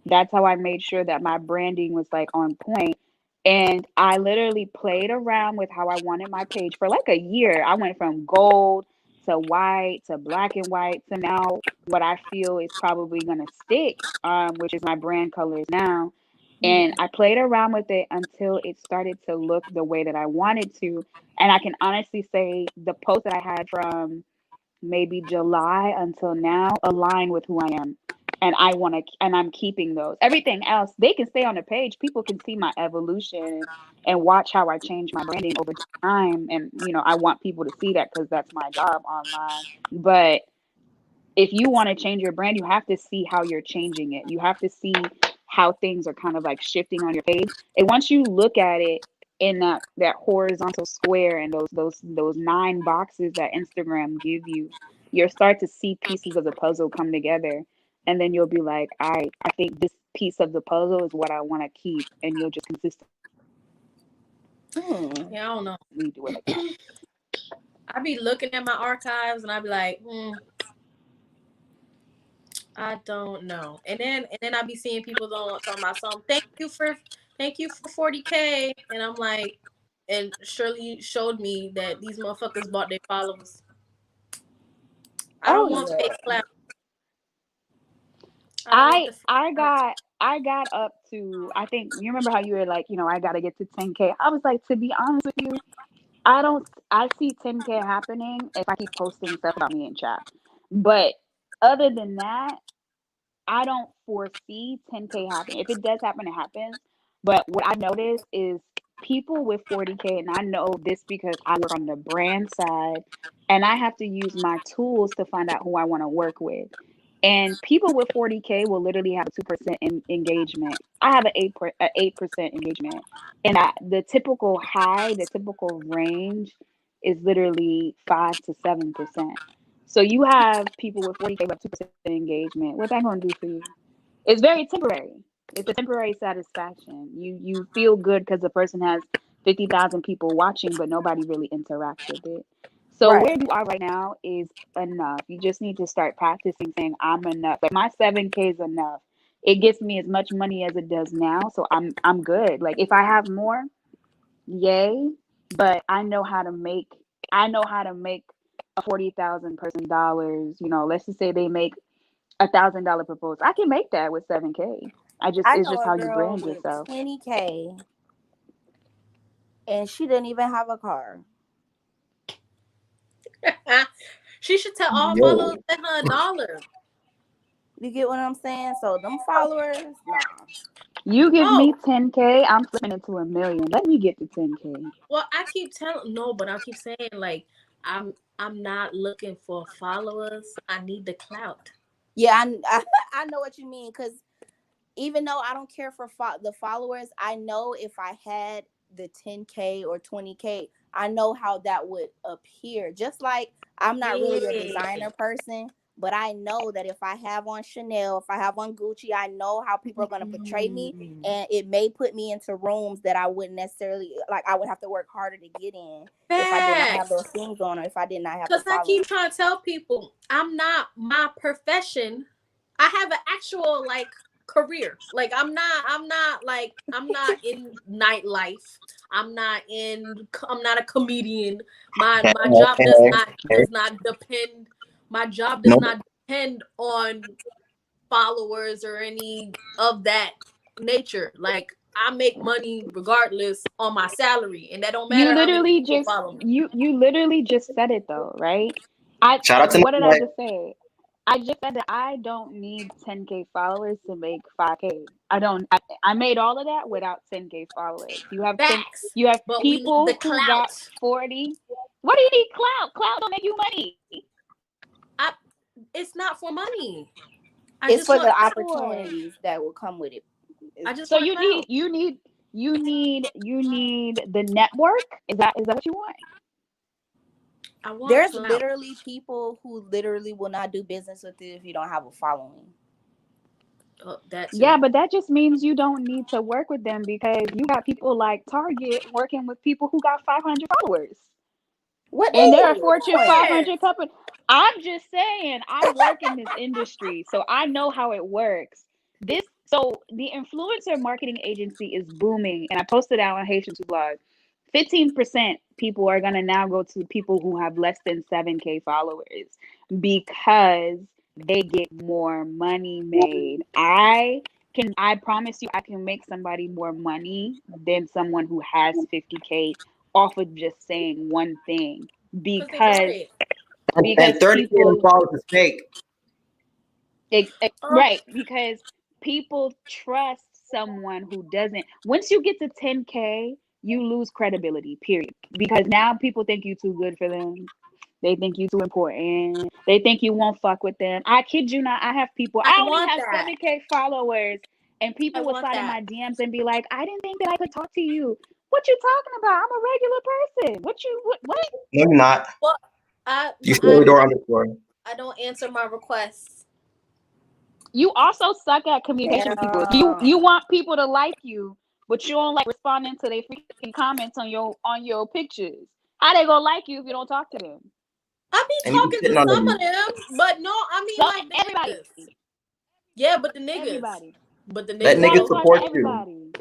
That's how I made sure that my branding was like on point. And I literally played around with how I wanted my page for like a year. I went from gold to white to black and white to now what I feel is probably going to stick, which is my brand colors now. And I played around with it until it started to look the way that I wanted to. And I can honestly say the post that I had from maybe July until now align with who I am. And and I'm keeping those. Everything else, they can stay on the page. People can see my evolution and watch how I change my branding over time. And, I want people to see that because that's my job online. But if you want to change your brand, you have to see how you're changing it. You have to see how things are kind of like shifting on your page. And once you look at it in that horizontal square and those 9 boxes that Instagram give you, you'll start to see pieces of the puzzle come together. And then you'll be like, I think this piece of the puzzle is what I want to keep. And you'll just consistently Hmm. Yeah, I don't know. do it like that. I be looking at my archives and I be like, I don't know. And then I be seeing people talking about something. Thank you for 40K, and I'm like, and Shirley showed me that these motherfuckers bought their followers. I don't Oh want yeah. fake clout. I don't want I the fake I clout. got I got up to, I think you remember how you were like, I gotta get to 10K. I was like, to be honest with you, I see 10K happening if I keep posting stuff about me in chat. But other than that, I don't foresee 10K happening. If it does happen, it happens. But what I notice is people with 40K, and I know this because I work on the brand side and I have to use my tools to find out who I want to work with. And people with 40K will literally have a 2% engagement. I have an 8% engagement. And the typical high, the typical range is literally 5 to 7%. So you have people with 40K with 2% engagement. What's that going to do for you? It's very temporary. It's a temporary satisfaction. You feel good because the person has 50,000 people watching, but nobody really interacts with it. So Right. where you are right now is enough. You just need to start practicing saying I'm enough. Like my 7K is enough. It gets me as much money as it does now, so I'm good. Like if I have more, yay, but I know how to make a 40,000 person dollars. Let's just say they make $1,000 proposal. I can make that with 7K. I It's know just a how you girl brand with yourself. 20K and she didn't even have a car. She should tell all Yo, followers send her $1. You get what I'm saying? So them followers, nah. You give me Oh, 10K, I'm flipping it to a million. Let me get to 10K. well, I keep telling no, but I keep saying like I'm not looking for followers. I need the clout. Yeah, I know what you mean because even though I don't care for the followers, I know if I had the 10K or 20K, I know how that would appear. Just like I'm not really a Yeah. designer person, but I know that if I have on Chanel, if I have on Gucci, I know how people are going to portray me, Mm. and it may put me into rooms that I wouldn't necessarily like. I would have to work harder to get in if I did not have those Facts. things on, or if I did not have the Because I following. keep trying to tell people I'm not my profession. I have an actual like career. Like I'm not in nightlife. I'm not a comedian. My job does okay, not okay. does not depend my job does No, not depend on followers or any of that nature. Like I make money regardless on my salary, and that don't You matter how many literally people just follow me. you literally just said it though, right? I shout out to what did I Night. just say? I just said that I don't need 10K followers to make 5K. I don't. I made all of that without 10K followers. Facts, You have but we need the people who got clout. 40. What do you need clout? Clout don't make you money. I It's not for money. I It's just for want the What is it for? opportunities that will come with it. I just So want clout. you need You need the network. Is that what you want? I want There's clout. literally people who literally will not do business with you if you don't have a following. That too. Yeah, but that just means you don't need to work with them because you got people like Target working with people who got 500 followers. What And they're a Who Fortune cares? 500 company. I'm just saying, I work in this industry, so I know how it works. So the influencer marketing agency is booming, and I posted out on Haitian blog. 15% people are gonna now go to people who have less than 7K followers because they get more money made. I promise you, I can make somebody more money than someone who has 50K off of just saying one thing Because they got because it. because And 30K of them people followers is fake. Oh, right, because people trust someone who doesn't. Once you get to 10K, you lose credibility, period, because now people think you too good for them. They think you too important. They think you won't fuck with them. I kid you not, I have people, I I only want have that. 7K followers, and I people will want slide in that. my DMs and be like, I didn't think that I could talk to you. What you talking about? I'm a regular person. What? No, you're not. Well, I You I story door underscore. I don't answer my requests. You also suck at communication with people. You Damn. want people to like you, but you don't like responding to their freaking comments on your pictures. How they gonna like you if you don't talk to them? I be And you be talking to sitting on some them. of them, but no, I mean So like the everybody, niggas. Yeah, but the niggas. everybody, But the Let you niggas gotta niggas though. talk to support you. everybody.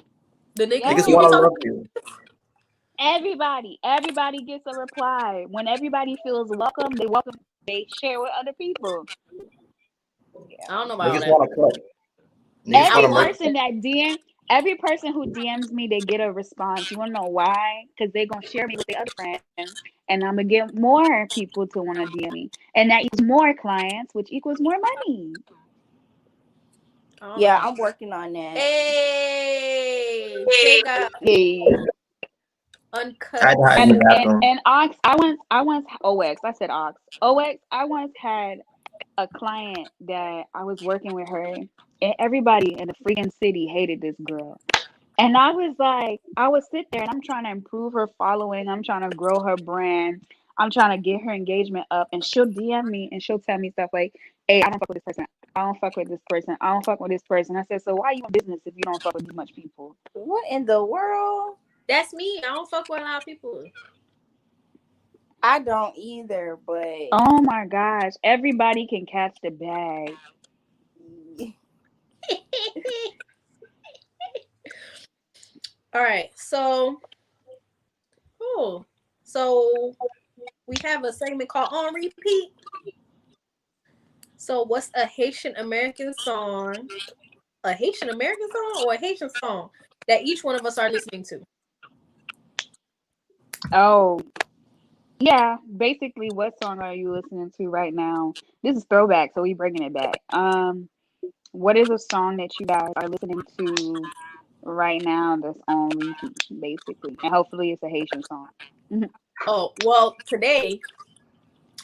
The niggas. Niggas You be want Yes, to talking. love you. everybody gets a reply. When everybody feels welcome, they welcome. They share with other people. I don't know about all Niggas that. want to cut. Niggas I want to want. merch. Every person who DMs me, they get a response. You wanna know why? Because they gonna share me with their other friends, and I'm gonna get more people to want to DM me, and that equals more clients, which equals more money. I don't Yeah, know. I'm working on that. Hey, check out Hey. I had Uncut. to hide in the bathroom. And Ox, I once OX. I said Ox. OX. I once had a client that I was working with her, and everybody in the freaking city hated this girl. And I was like, I would sit there and I'm trying to improve her following. I'm trying to grow her brand. I'm trying to get her engagement up. And she'll DM me and she'll tell me stuff like, hey, I don't fuck with this person. I don't fuck with this person. I don't fuck with this person. I said, so why are you in business if you don't fuck with this much people? What in the world? That's me. I don't fuck with a lot of people. I don't either, but Oh my gosh. Everybody can catch the bag. All right. So we have a segment called On Repeat. So what's a Haitian American song? A Haitian American song or a Haitian song that each one of us are listening to? Oh, yeah. Basically, what song are you listening to right now? This is throwback, so we bringing it back. What is a song that you guys are listening to right now that's on repeat, basically? And hopefully it's a Haitian song. Mhm. Oh, well, today,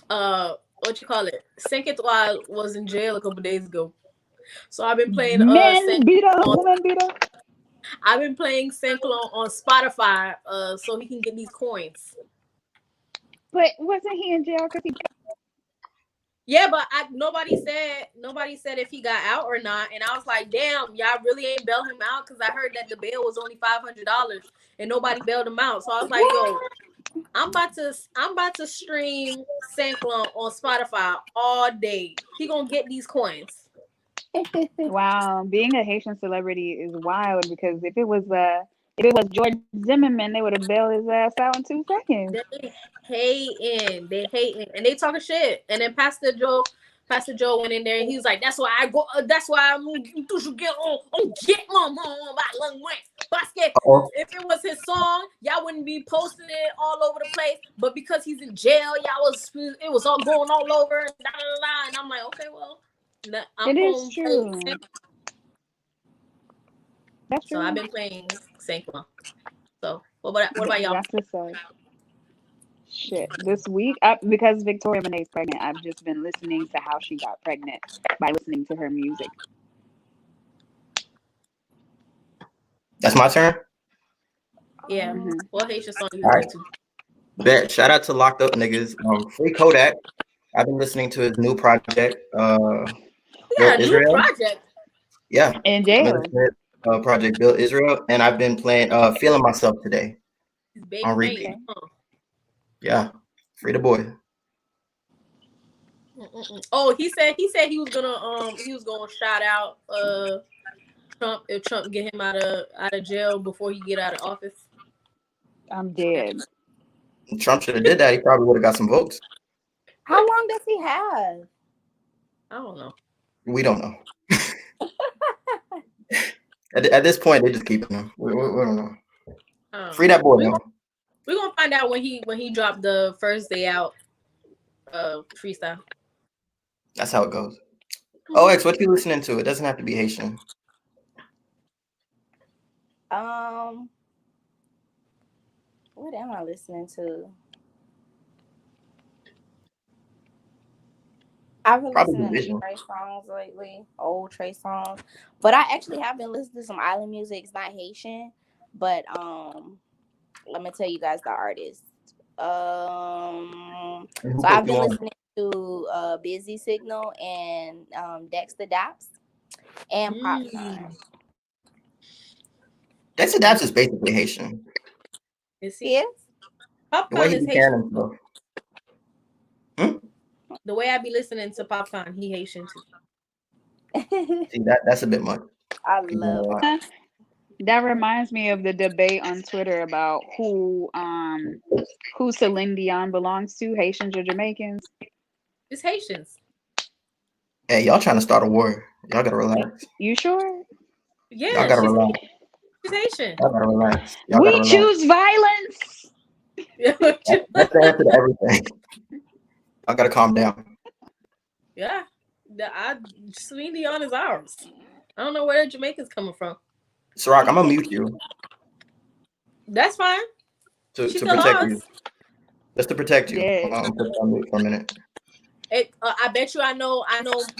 what you call it? Cinq Etoile was in jail a couple days ago. So I've been playing Men beater, on woman beater. I've been playing Saint-Claude on Spotify so he can get these coins. But wasn't he in jail because he Yeah, but nobody said if he got out or not, and I was like, damn, y'all really ain't bail him out because I heard that the bail was only $500 and nobody bailed him out. So I was like, yo, I'm about to stream Saint-Claude on Spotify all day. He gonna get these coins. Wow, being a Haitian celebrity is wild because if it was George Zimmerman, they would have bailed his ass out in 2 seconds. They hating, and they talking shit. And then Pastor Joe went in there and he was like, "That's why I go. That's why I'm toujours get on get my mom by long way. Basket. Uh-oh. If it was his song, y'all wouldn't be posting it all over the place. But because he's in jail, it was all going all over. And, da, da, da, and I'm like, okay, well, I'm It is gonna play. true. That's So I've true. been playing Sankma. So what about y'all? That's what's up. Shit. This week, because Victoria Monet's pregnant, I've just been listening to how she got pregnant by listening to her music. That's my turn. Yeah. Mhm. What Haitian song you All right, listen to? bet. Shout out to Locked Up Niggas. Free Kodak. I've been listening to his new project, You Built got a new Israel. project. Yeah, In I've been jail. listening to Project Built Israel, and I've been playing Feeling Myself today His big on fame. repeat. Yeah, free the boy. Oh, he said he was gonna shout out Trump if Trump get him out of jail before he get out of office. I'm dead. Trump should have did that. He probably would have got some votes. How long does he have? I don't know. We don't know. At this point, they're just keeping him. We don't know. Free that boy though. We're gonna find out when he dropped the first day out freestyle. That's how it goes. OX, what you listening to? It doesn't have to be Haitian. What am I listening to? I've been Probably listening to Division. Trey songs lately, old Trey songs. But I actually have been listening to some island music. It's not Haitian, but let me tell you guys the artist. So I've been listening to Busy Signal and Dexter Daps and Popcorn. Dexter Daps is basically Haitian. Is he? Yes. Popcorn is Haitian. Hmm? The way I be listening to Popcorn, he Haitian too. See, that's a bit much. I love it. That reminds me of the debate on Twitter about who Celine Dion belongs to, Haitians or Jamaicans. It's Haitians. Hey, y'all trying to start a war. Y'all gotta relax. You sure? Yeah, y'all gotta relax. She's Haitian. Y'all gotta relax. We choose violence. That's the answer to everything. I gotta calm down. Yeah, Celine Dion is ours. I don't know where Jamaica's coming from. Ciroc, I'm gonna mute you. That's fine. To protect you. Just to protect you. Yeah. I'm gonna put you on mute for a minute. I bet you I know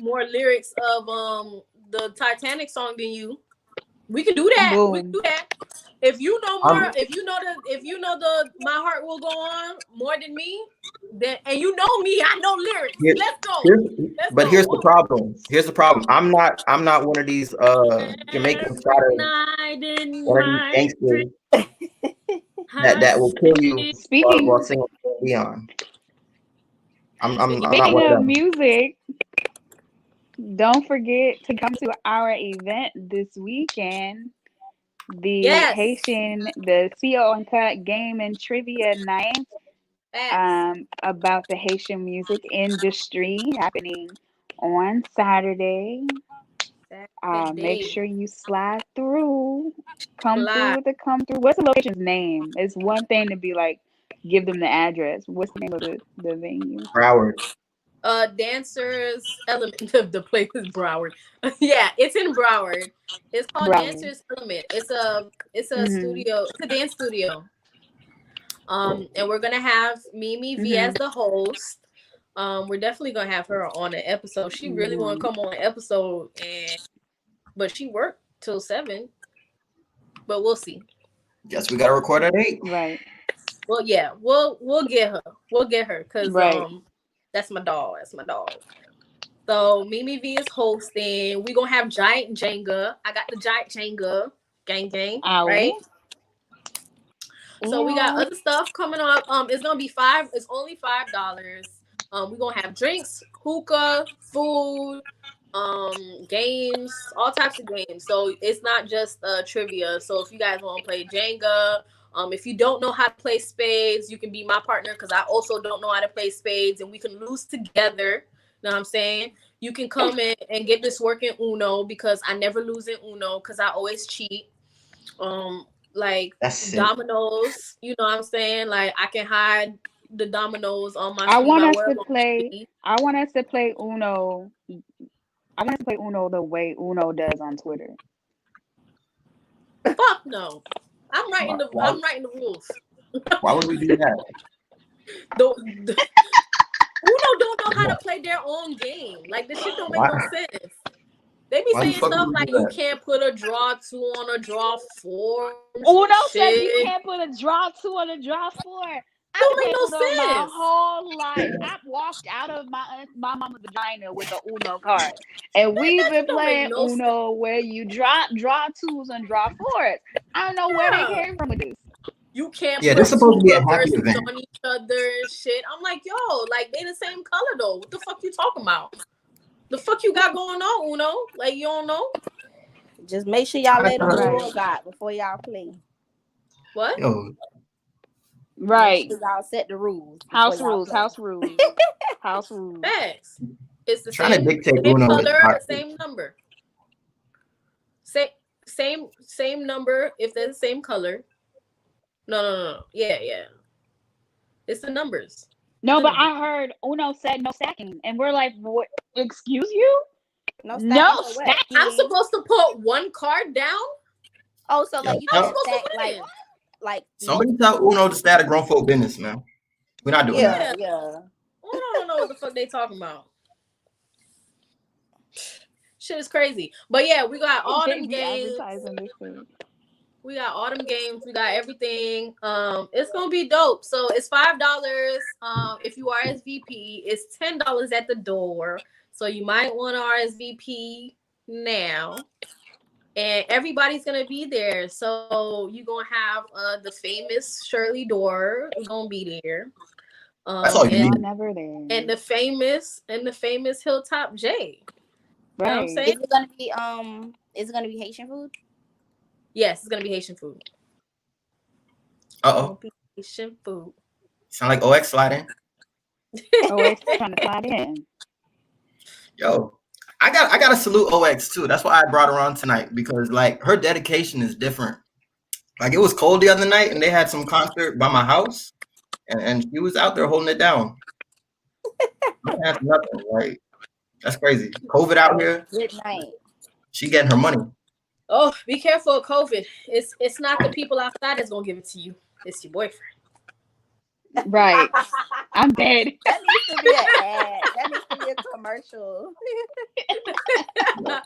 more lyrics of the Titanic song than you. We can do that. Boom. We can do that. If you know more, if you know the My Heart Will Go On more than me, then and you know me, I know lyrics. Let's go. Here's the problem. Here's the problem. I'm not one of these Jamaican gangsters that will kill you while singing Dion. I'm not one of them. Music. Don't forget to come to our event this weekend. The Haitian, the CO Uncut Game and Trivia Night about the Haitian music industry happening on Saturday. Make sure you slide through. Come through. What's the location's name? It's one thing to be like, give them the address. What's the name of the venue? Broward. Dancers Element of the place is Broward. Yeah, it's in Broward. It's called Dancers Element. It's a studio. It's a dance studio. And we're gonna have Mimi V as the host. We're definitely gonna have her on an episode. She really want to come on an episode, but she worked till 7. But we'll see. Guess we gotta record at 8. Right. Well, yeah, we'll get her. We'll get her because that's my dog. So Mimi V is hosting. We're gonna have Giant Jenga. I got the Giant Jenga gang, right? So we got other stuff coming up. It's gonna be $5. It's only $5. We're gonna have drinks, hookah, food, games, all types of games. So it's not just trivia. So if you guys want to play Jenga, if you don't know how to play spades, you can be my partner because I also don't know how to play spades, and we can lose together. You know what I'm saying? You can come in and get this work in Uno because I never lose in Uno because I always cheat. Like dominoes, you know what I'm saying? Like I can hide the dominoes on my. I want us to play Uno. I want to play Uno the way Uno does on Twitter. Fuck no! I'm writing the rules. Why would we do that? Uno don't know how to play their own game. Like this shit don't make no sense. They be Why the saying fuck stuff would we like do you that? can't put a draw 2 on a draw 4. Uno said you Shit. can't put a draw 2 on a draw 4. I Don't make played Uno no my sense. whole life. I walked out of my mama's vagina with the Uno card, and we've been Don't make playing no sense. Uno where you draw 2s and draw 4s. I don't know where they Yeah. came from with this. You can't Yeah, this put is supposed 2 to be a happy reverses event. on each other and shit. I'm like, yo, like they the same color though. What the fuck you talking about? The fuck you got going on, Uno? Like you don't know? Just make sure y'all lay the Right. rules out before y'all play. What? Yo, Right. Make sure y'all set the rules. House before y'all rules. play. House rules. House rules. Facts. It's the trying to same dictate same Uno is color, toxic. same number. Same number if they're the same color. No. Yeah. It's the numbers. No, The but numbers. I heard Uno said no stacking, and we're like, what? Excuse you? No No stacking for what? stacking. I'm supposed to put one card down. Oh, so like Yo, you I'm can't supposed stack to like win. somebody tell Uno to start a grown folk business, man. We're not doing that. yeah. I don't know what the fuck they talking about. Shit is crazy. But yeah, we got all They them be games. advertising this thing. We got all them games. We got everything. It's gonna be dope. So it's $5. If you RSVP, it's $10 at the door. So you might want to RSVP now. And everybody's gonna be there. So you're gonna have the famous Shirley Dorr is gonna be there. That's all you Y'all need. never there. And the famous Hilltop J. You know what I'm Right. saying? Is it gonna be Haitian food? Yes, it's gonna be Haitian food. Uh-oh. Haitian food. Sound like OX sliding. Oh, it's trying to slide in. Yo, I gotta salute OX too. That's why I brought her on tonight, because like her dedication is different. Like it was cold the other night and they had some concert by my house and she was out there holding it down. That's nothing. Like that's crazy. COVID out here. Good night. She getting her money. Oh, be careful of COVID. It's not the people outside that's gonna give it to you. It's your boyfriend. Right. I'm dead. That needs to be an ad. That needs to be a commercial.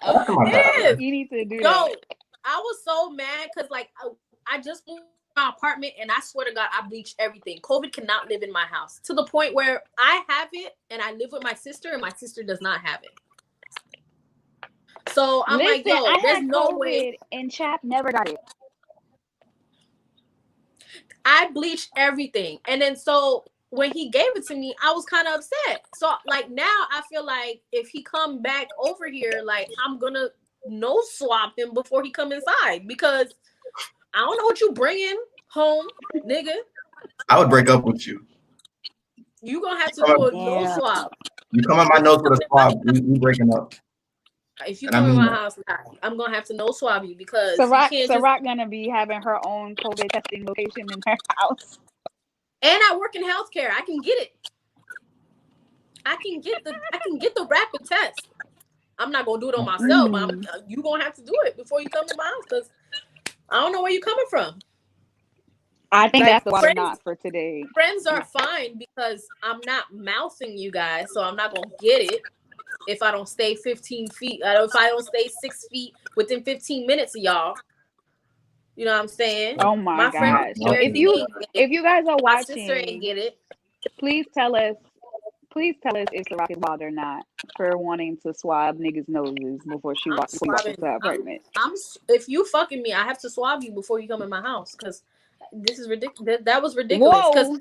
Oh my God. It is. You need to do Yo, that. I was so mad because like I just moved to my apartment and I swear to God I bleached everything. COVID cannot live in my house to the point where I have it and I live with my sister and my sister does not have it. So I'm Listen, like, yo, I there's had no COVID way. and Chap never got it. I bleached everything. And then so when he gave it to me, I was kind of upset. So like now I feel like if he come back over here, like I'm gonna no swap him before he come inside because I don't know what you bringing home, nigga. I would break up with you. You gonna have to do a no Yeah. swap. You come on my nose with a swab, we breaking up. If you And I come in mean my that. house, I'm gonna have to no swab you because Ciroc you can't just. gonna be having her own COVID testing location in her house. And I work in healthcare. I can get it. I can get the rapid test. I'm not gonna do it on myself, but you gonna have to do it before you come to my house because I don't know where you coming from. I think Like, that's the water friends- not for today. Friends are fine because I'm not mouthing you guys, so I'm not gonna get it if I don't stay 15 feet. If I don't stay 6 feet within 15 minutes of y'all. You know what I'm saying? Oh my friend, God. So if you guys are my sister ain't watching, get it. please tell us if Ciroc is wild or not for wanting to swab niggas' noses before she walks into the apartment. If you fucking me, I have to swab you before you come in my house because this is ridiculous. That was ridiculous because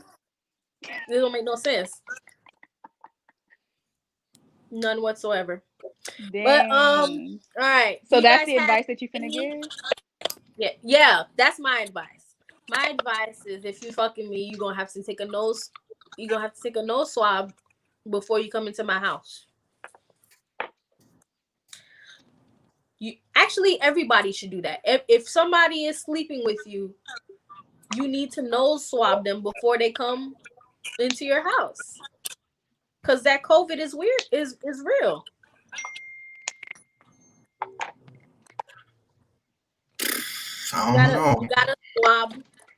this don't make no sense. None whatsoever. Dang. But all right. So that's the advice that you finna give? Yeah, that's my advice. My advice is if you fucking me, you're gonna have to take a nose swab before you come into my house. Everybody should do that. If somebody is sleeping with you, you need to nose swab them before they come into your house. Cause that COVID is weird, is real. I don't know.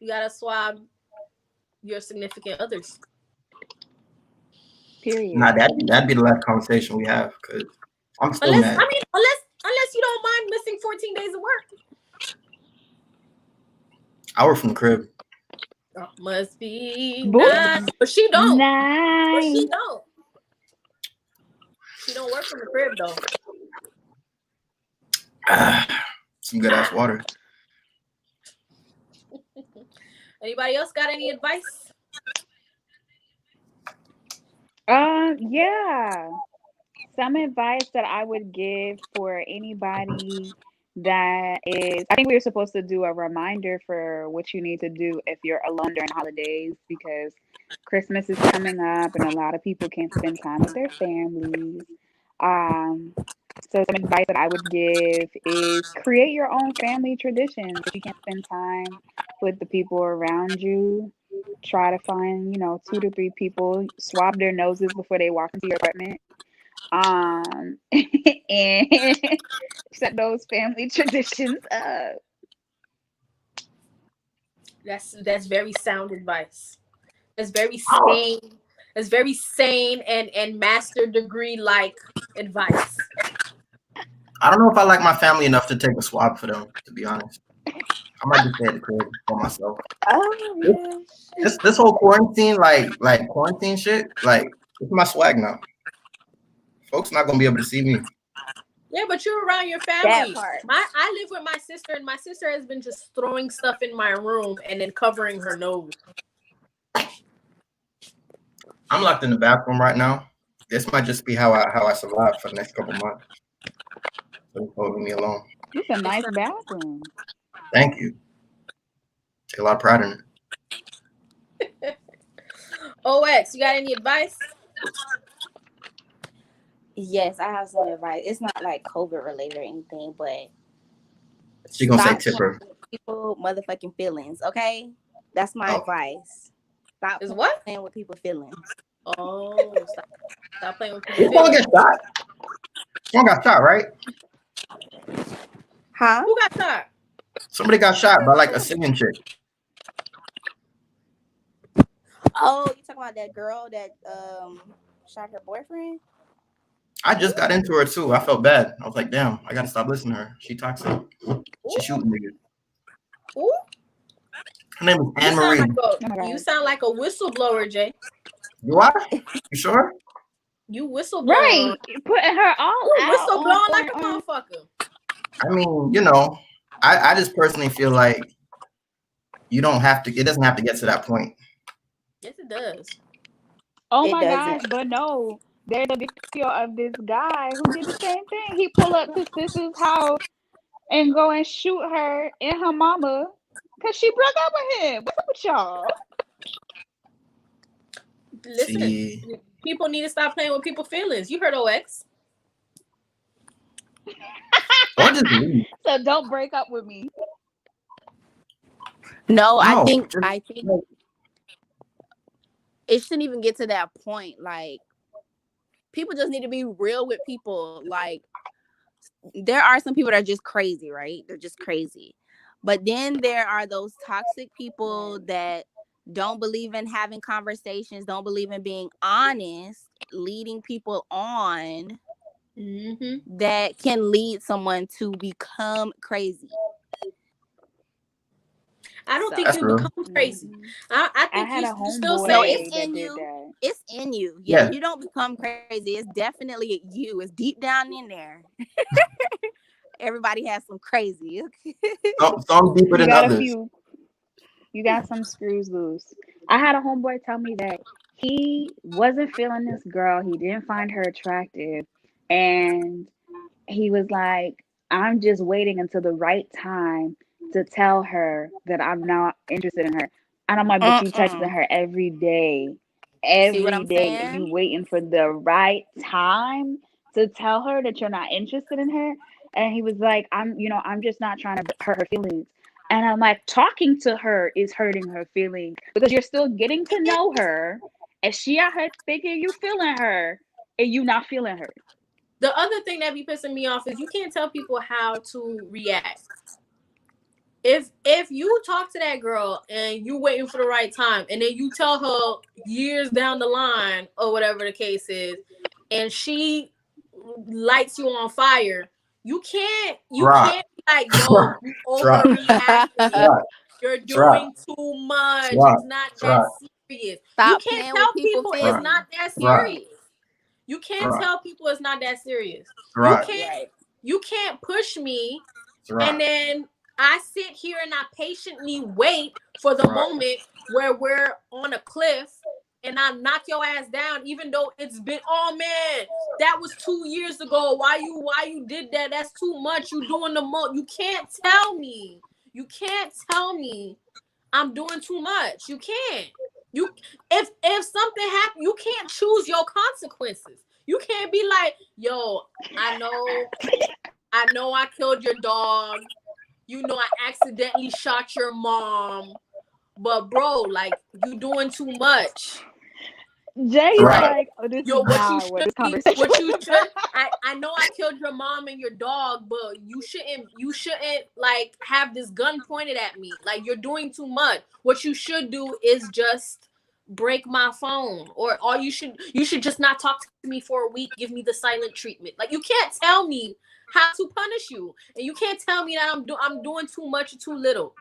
You gotta swab your significant others. Period. Nah, that'd be the last conversation we have because I'm still Unless mad. 14 days of work. I work from the crib. Oh, must be Boop. nice. But she don't. But she Nice. don't. She don't work from the crib though. Some good ass water. Anybody else got any advice? Yeah. Some advice that I would give for anybody that is, I think we were supposed to do a reminder for what you need to do if you're alone during holidays because Christmas is coming up and a lot of people can't spend time with their families. Um, so some advice that I would give is create your own family traditions. If you can't spend time with the people around you, try to find, 2 to 3 people, swab their noses before they walk into your apartment. And set those family traditions up. That's very sound advice. That's very sane. That's very sane and master degree like advice. I don't know if I like my family enough to take a swab for them, to be honest. I might just stay at the crib for myself. Oh This whole quarantine, like quarantine shit, like it's my swag now. Folks not gonna be able to see me. Yeah, but you're around your that family. part. I live with my sister, and my sister has been just throwing stuff in my room and then covering her nose. I'm locked in the bathroom right now. This might just be how I survive for the next couple months. So holding me alone. It's a nice bathroom. Thank you. Take a lot of pride in it. OX, you got any advice? Yes, I have some advice. It's not like COVID related or anything, but She gonna say stop tipper. people motherfucking feelings, okay? That's my advice. Stop Is what? playing with people's feelings. Oh, stop playing with Who people's gonna feelings. get shot? Someone got shot, right? Huh? Who got shot? Somebody got shot by like a singing chick. Oh, you talking about that girl that shot her boyfriend? I just got into her too. I felt bad. I was like, damn, I gotta stop listening to her. She toxic. She shooting niggas. Ooh. Her name is Anne Marie. You sound like a whistleblower, Jay. Do I? You sure? You whistleblowing. Right. Putting her all out. Whistleblowing like a motherfucker. I mean, I just personally feel like you don't have to. It doesn't have to get to that point. Yes, it does. Oh It my doesn't. gosh, but no. There's a video of this guy who did the same thing. He pull up to sister's house and go and shoot her and her mama because she broke up with him. What's up with y'all? Listen, See, people need to stop playing with people's feelings. You heard OX. or just leave. So don't break up with me. No, I No, think just- it shouldn't even get to that point. Like, people just need to be real with people. Like, there are some people that are just crazy, right? They're just crazy. But then there are those toxic people that don't believe in having conversations, don't believe in being honest, leading people on, that can lead someone to become crazy. I don't think That's you real. become crazy. I think had a you still homeboy say No, that it's in did you. that. It's in you. Yeah, Yeah. you don't become crazy. It's definitely you. It's deep down in there. Everybody has some crazy. Some deeper You than got others. you got some screws loose. I had a homeboy tell me that he wasn't feeling this girl. He didn't find her attractive. And he was like, I'm just waiting until the right time to tell her that I'm not interested in her. And I'm like, but you texting her every day. See what Every I'm day. saying? You waiting for the right time to tell her that you're not interested in her. And he was like, I'm just not trying to hurt her feelings. And I'm like, talking to her is hurting her feelings because you're still getting to know her. And she out here thinking you feeling her and you not feeling her. The other thing that be pissing me off is you can't tell people how to react. If you talk to that girl and you waiting for the right time, and then you tell her years down the line or whatever the case is, and she lights you on fire, you can't be like, yo, you Right. overreacting. Right. You're Right. doing too much. Right. It's not that Right. serious. You Stop can't playing with tell people people it's Right. not feelings. that Right. serious. You can't Right. tell people it's not that serious. You Right. can't Right. you can't push me and Right. then I sit here and I patiently wait for the Right. moment where we're on a cliff and I knock your ass down, even though it's been, oh man, that was 2 years ago. Why you did that? That's too much. You doing the most. You can't tell me. You can't tell me I'm doing too much. You can't. You if something happens, you can't choose your consequences. You can't be like, yo, I know, I killed your dog. You know, I accidentally shot your mom. But bro, like you doing too much. Jay is Right. like, oh, this Yo, is not what this conversation what you was should about. I know I killed your mom and your dog, but you shouldn't like have this gun pointed at me. Like you're doing too much. What you should do is just break my phone, or you should just not talk to me for a week, give me the silent treatment. Like you can't tell me how to punish you, and you can't tell me that I'm doing too much or too little.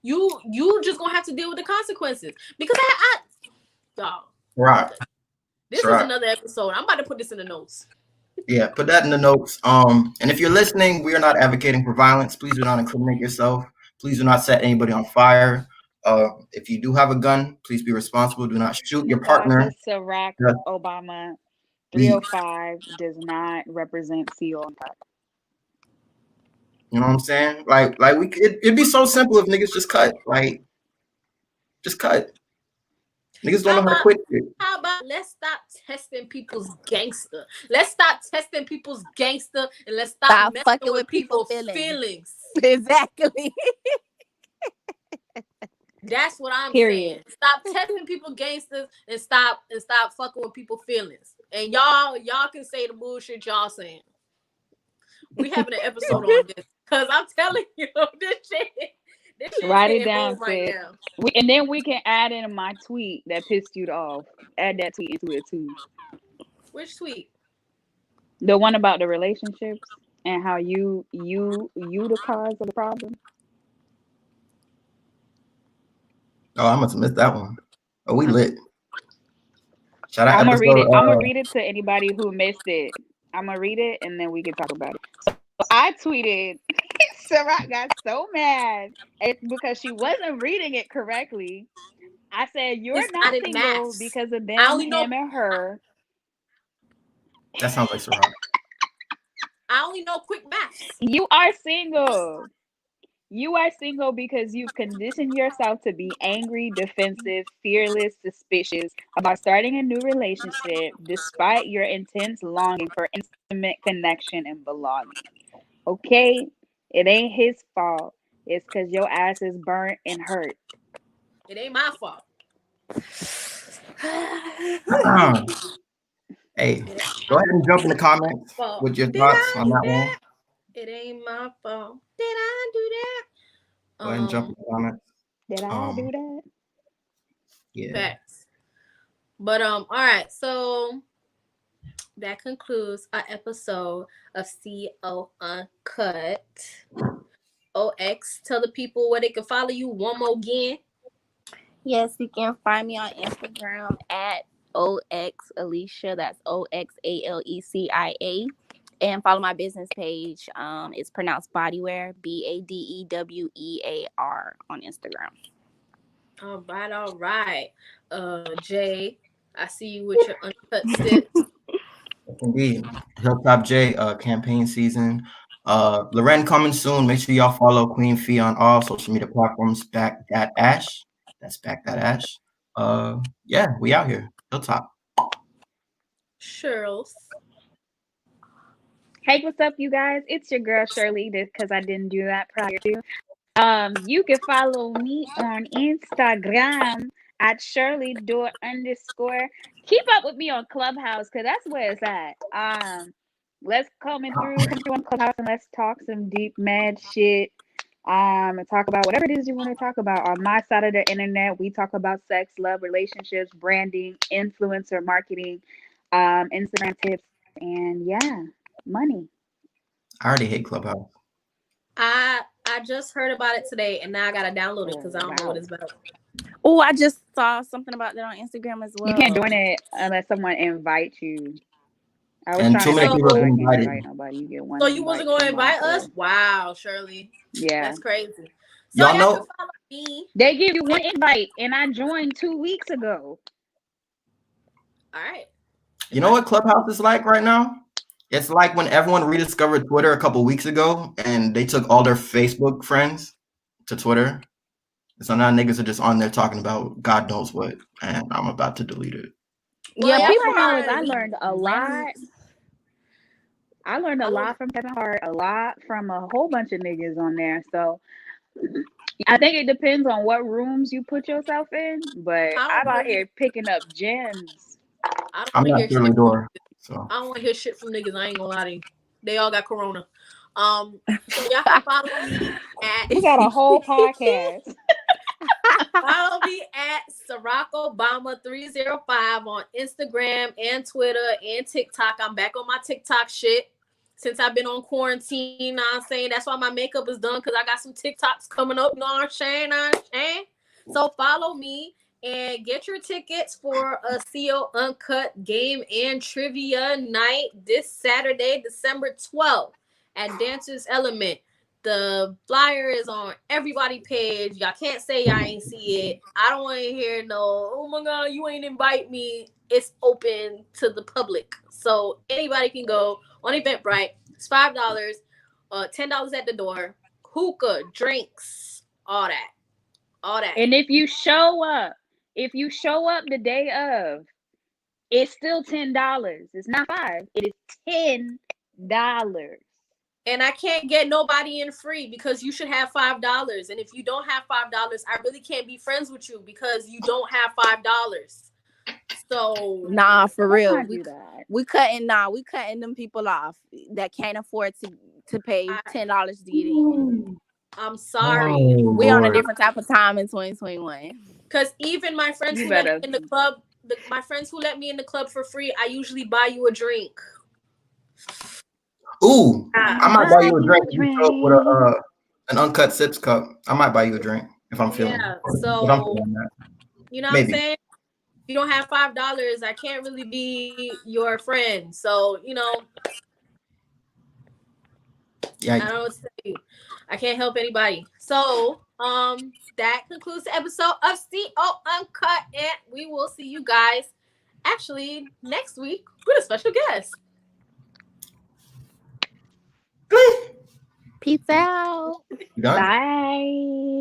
You just gonna have to deal with the consequences because I y'all. Right. This is Right. another episode. I'm about to put this in the notes. Yeah, put that in the notes. And if you're listening, we are not advocating for violence. Please do not incriminate yourself. Please do not set anybody on fire. If you do have a gun, please be responsible. Do not shoot your partner. Natasha Sirac Just Obama leave. 305 does not represent CO Uncut. You know what I'm saying? Like it'd be so simple if niggas just cut. Like, just cut. Niggas don't How know how to about quit shit. how about let's stop testing people's gangster. Let's stop testing people's gangster and let's stop Stop messing fucking with with people people's feelings. feelings. Exactly. That's what I'm Period. saying. Stop testing people gangsters and stop fucking with people's feelings. And y'all can say the bullshit y'all saying. We having an episode on this because I'm telling you this shit's Write it hitting down, home right sis. now. And then we can add in my tweet that pissed you off. Add that tweet into it too. Which tweet? The one about the relationships and how you the cause of the problem. Oh, I must have missed that one. Oh, we lit. Shout out I'm gonna read episode. it. I'm gonna read it to anybody who missed it. I'm gonna read it and then we can talk about it. So I tweeted. Sarah got so mad. It's because she wasn't reading it correctly. I said, "You're It's not not in single maths. because of I them, only know him, and her." That sounds like Sarah. I only know quick maths. You are single. You are single because you've conditioned yourself to be angry, defensive, fearless, suspicious about starting a new relationship despite your intense longing for intimate connection and belonging. Okay? It ain't his fault. It's because your ass is burnt and hurt. It ain't my fault. Hey, go ahead and jump in the comments Fault. with your Did thoughts I on do that one. that? It ain't my fault. Did I do that? Go ahead and jump in the comments. Did I do that? Yeah. Facts. But all right, so that concludes our episode of CO Uncut. OX, tell the people where they can follow you one more again. Yes, you can find me on Instagram at OX Alicia. That's OXALECIA. And follow my business page. It's pronounced Bodywear, BADEWEAR on Instagram. All right. Jay, I see you with your uncut sticks. Indeed. Hilltop J campaign season. Loren coming soon. Make sure y'all follow Queen Fee on all social media platforms. Back that Ash. That's back that Ash. Yeah, we out here. Hilltop. Shirls. Hey, what's up, you guys? It's your girl Shirley, because I didn't do that prior to. You can follow me on Instagram at Shirley _. Keep up with me on Clubhouse because that's where it's at. Let's come through on Clubhouse and let's talk some deep mad shit. And talk about whatever it is you want to talk about. On my side of the internet, we talk about sex, love, relationships, branding, influencer marketing, Instagram tips, and yeah, money. I already hate Clubhouse. I just heard about it today, and now I gotta download it because I don't know what it's about. Oh, I just saw something about that on Instagram as well. You can't join it unless someone invites you. I was And trying too to many invite people people. I have can't invited. invite nobody. You get one. So you wasn't gonna invite us? 4. Wow, Shirley. Yeah, That's crazy. So Y'all y'all know- can follow me. they give you one invite, and I joined 2 weeks ago. All right. You know what Clubhouse is like right now? It's like when everyone rediscovered Twitter a couple weeks ago and they took all their Facebook friends to Twitter. So now niggas are just on there talking about God knows what, and I'm about to delete it. Well, Yeah, yeah, people All I know is are I learned a lot. I learned a lot from Kevin Hart, a lot from a whole bunch of niggas on there. So I think it depends on what rooms you put yourself in. But I'm out here picking up gems. I'm not Shirley Door, so I don't want to hear shit from niggas. I ain't gonna lie to you. They all got corona. So y'all can follow me at. We got a whole podcast. Follow me at SiroccoBama305 on Instagram and Twitter and TikTok. I'm back on my TikTok shit since I've been on quarantine. You know what I'm saying? That's why my makeup is done because I got some TikToks coming up. You know what I'm saying? So follow me and get your tickets for a CO Uncut game and trivia night this Saturday, December 12th at Dancers Element. The flyer is on everybody page. Y'all can't say y'all ain't see it. I don't want to hear no, oh my God, you ain't invite me. It's open to the public. So anybody can go on Eventbrite. It's $5, $10 at the door. Hookah, drinks, all that. And if you show up the day of, it's still $10. It's not $5. It is $10. And I can't get nobody in free because you should have $5. And if you don't have $5, I really can't be friends with you because you don't have $5. So nah, for real. We cutting them people off that can't afford to pay $10 to get in. I'm sorry. Oh, we on a Lord. different type of time in 2021. Because even my friends who let me in the club, my friends who let me in the club for free, I usually buy you a drink. Ooh, I might buy you a drink if you show up with an Uncut Sips cup. I might buy you a drink if I'm feeling. So if I'm feeling that. You know Maybe. what I'm saying? If you don't have $5, I can't really be your friend. So Yeah. I don't know what to tell you. I can't help anybody. So that concludes the episode of CO Uncut, and we will see you guys actually next week with a special guest. Peace out. You done? Bye.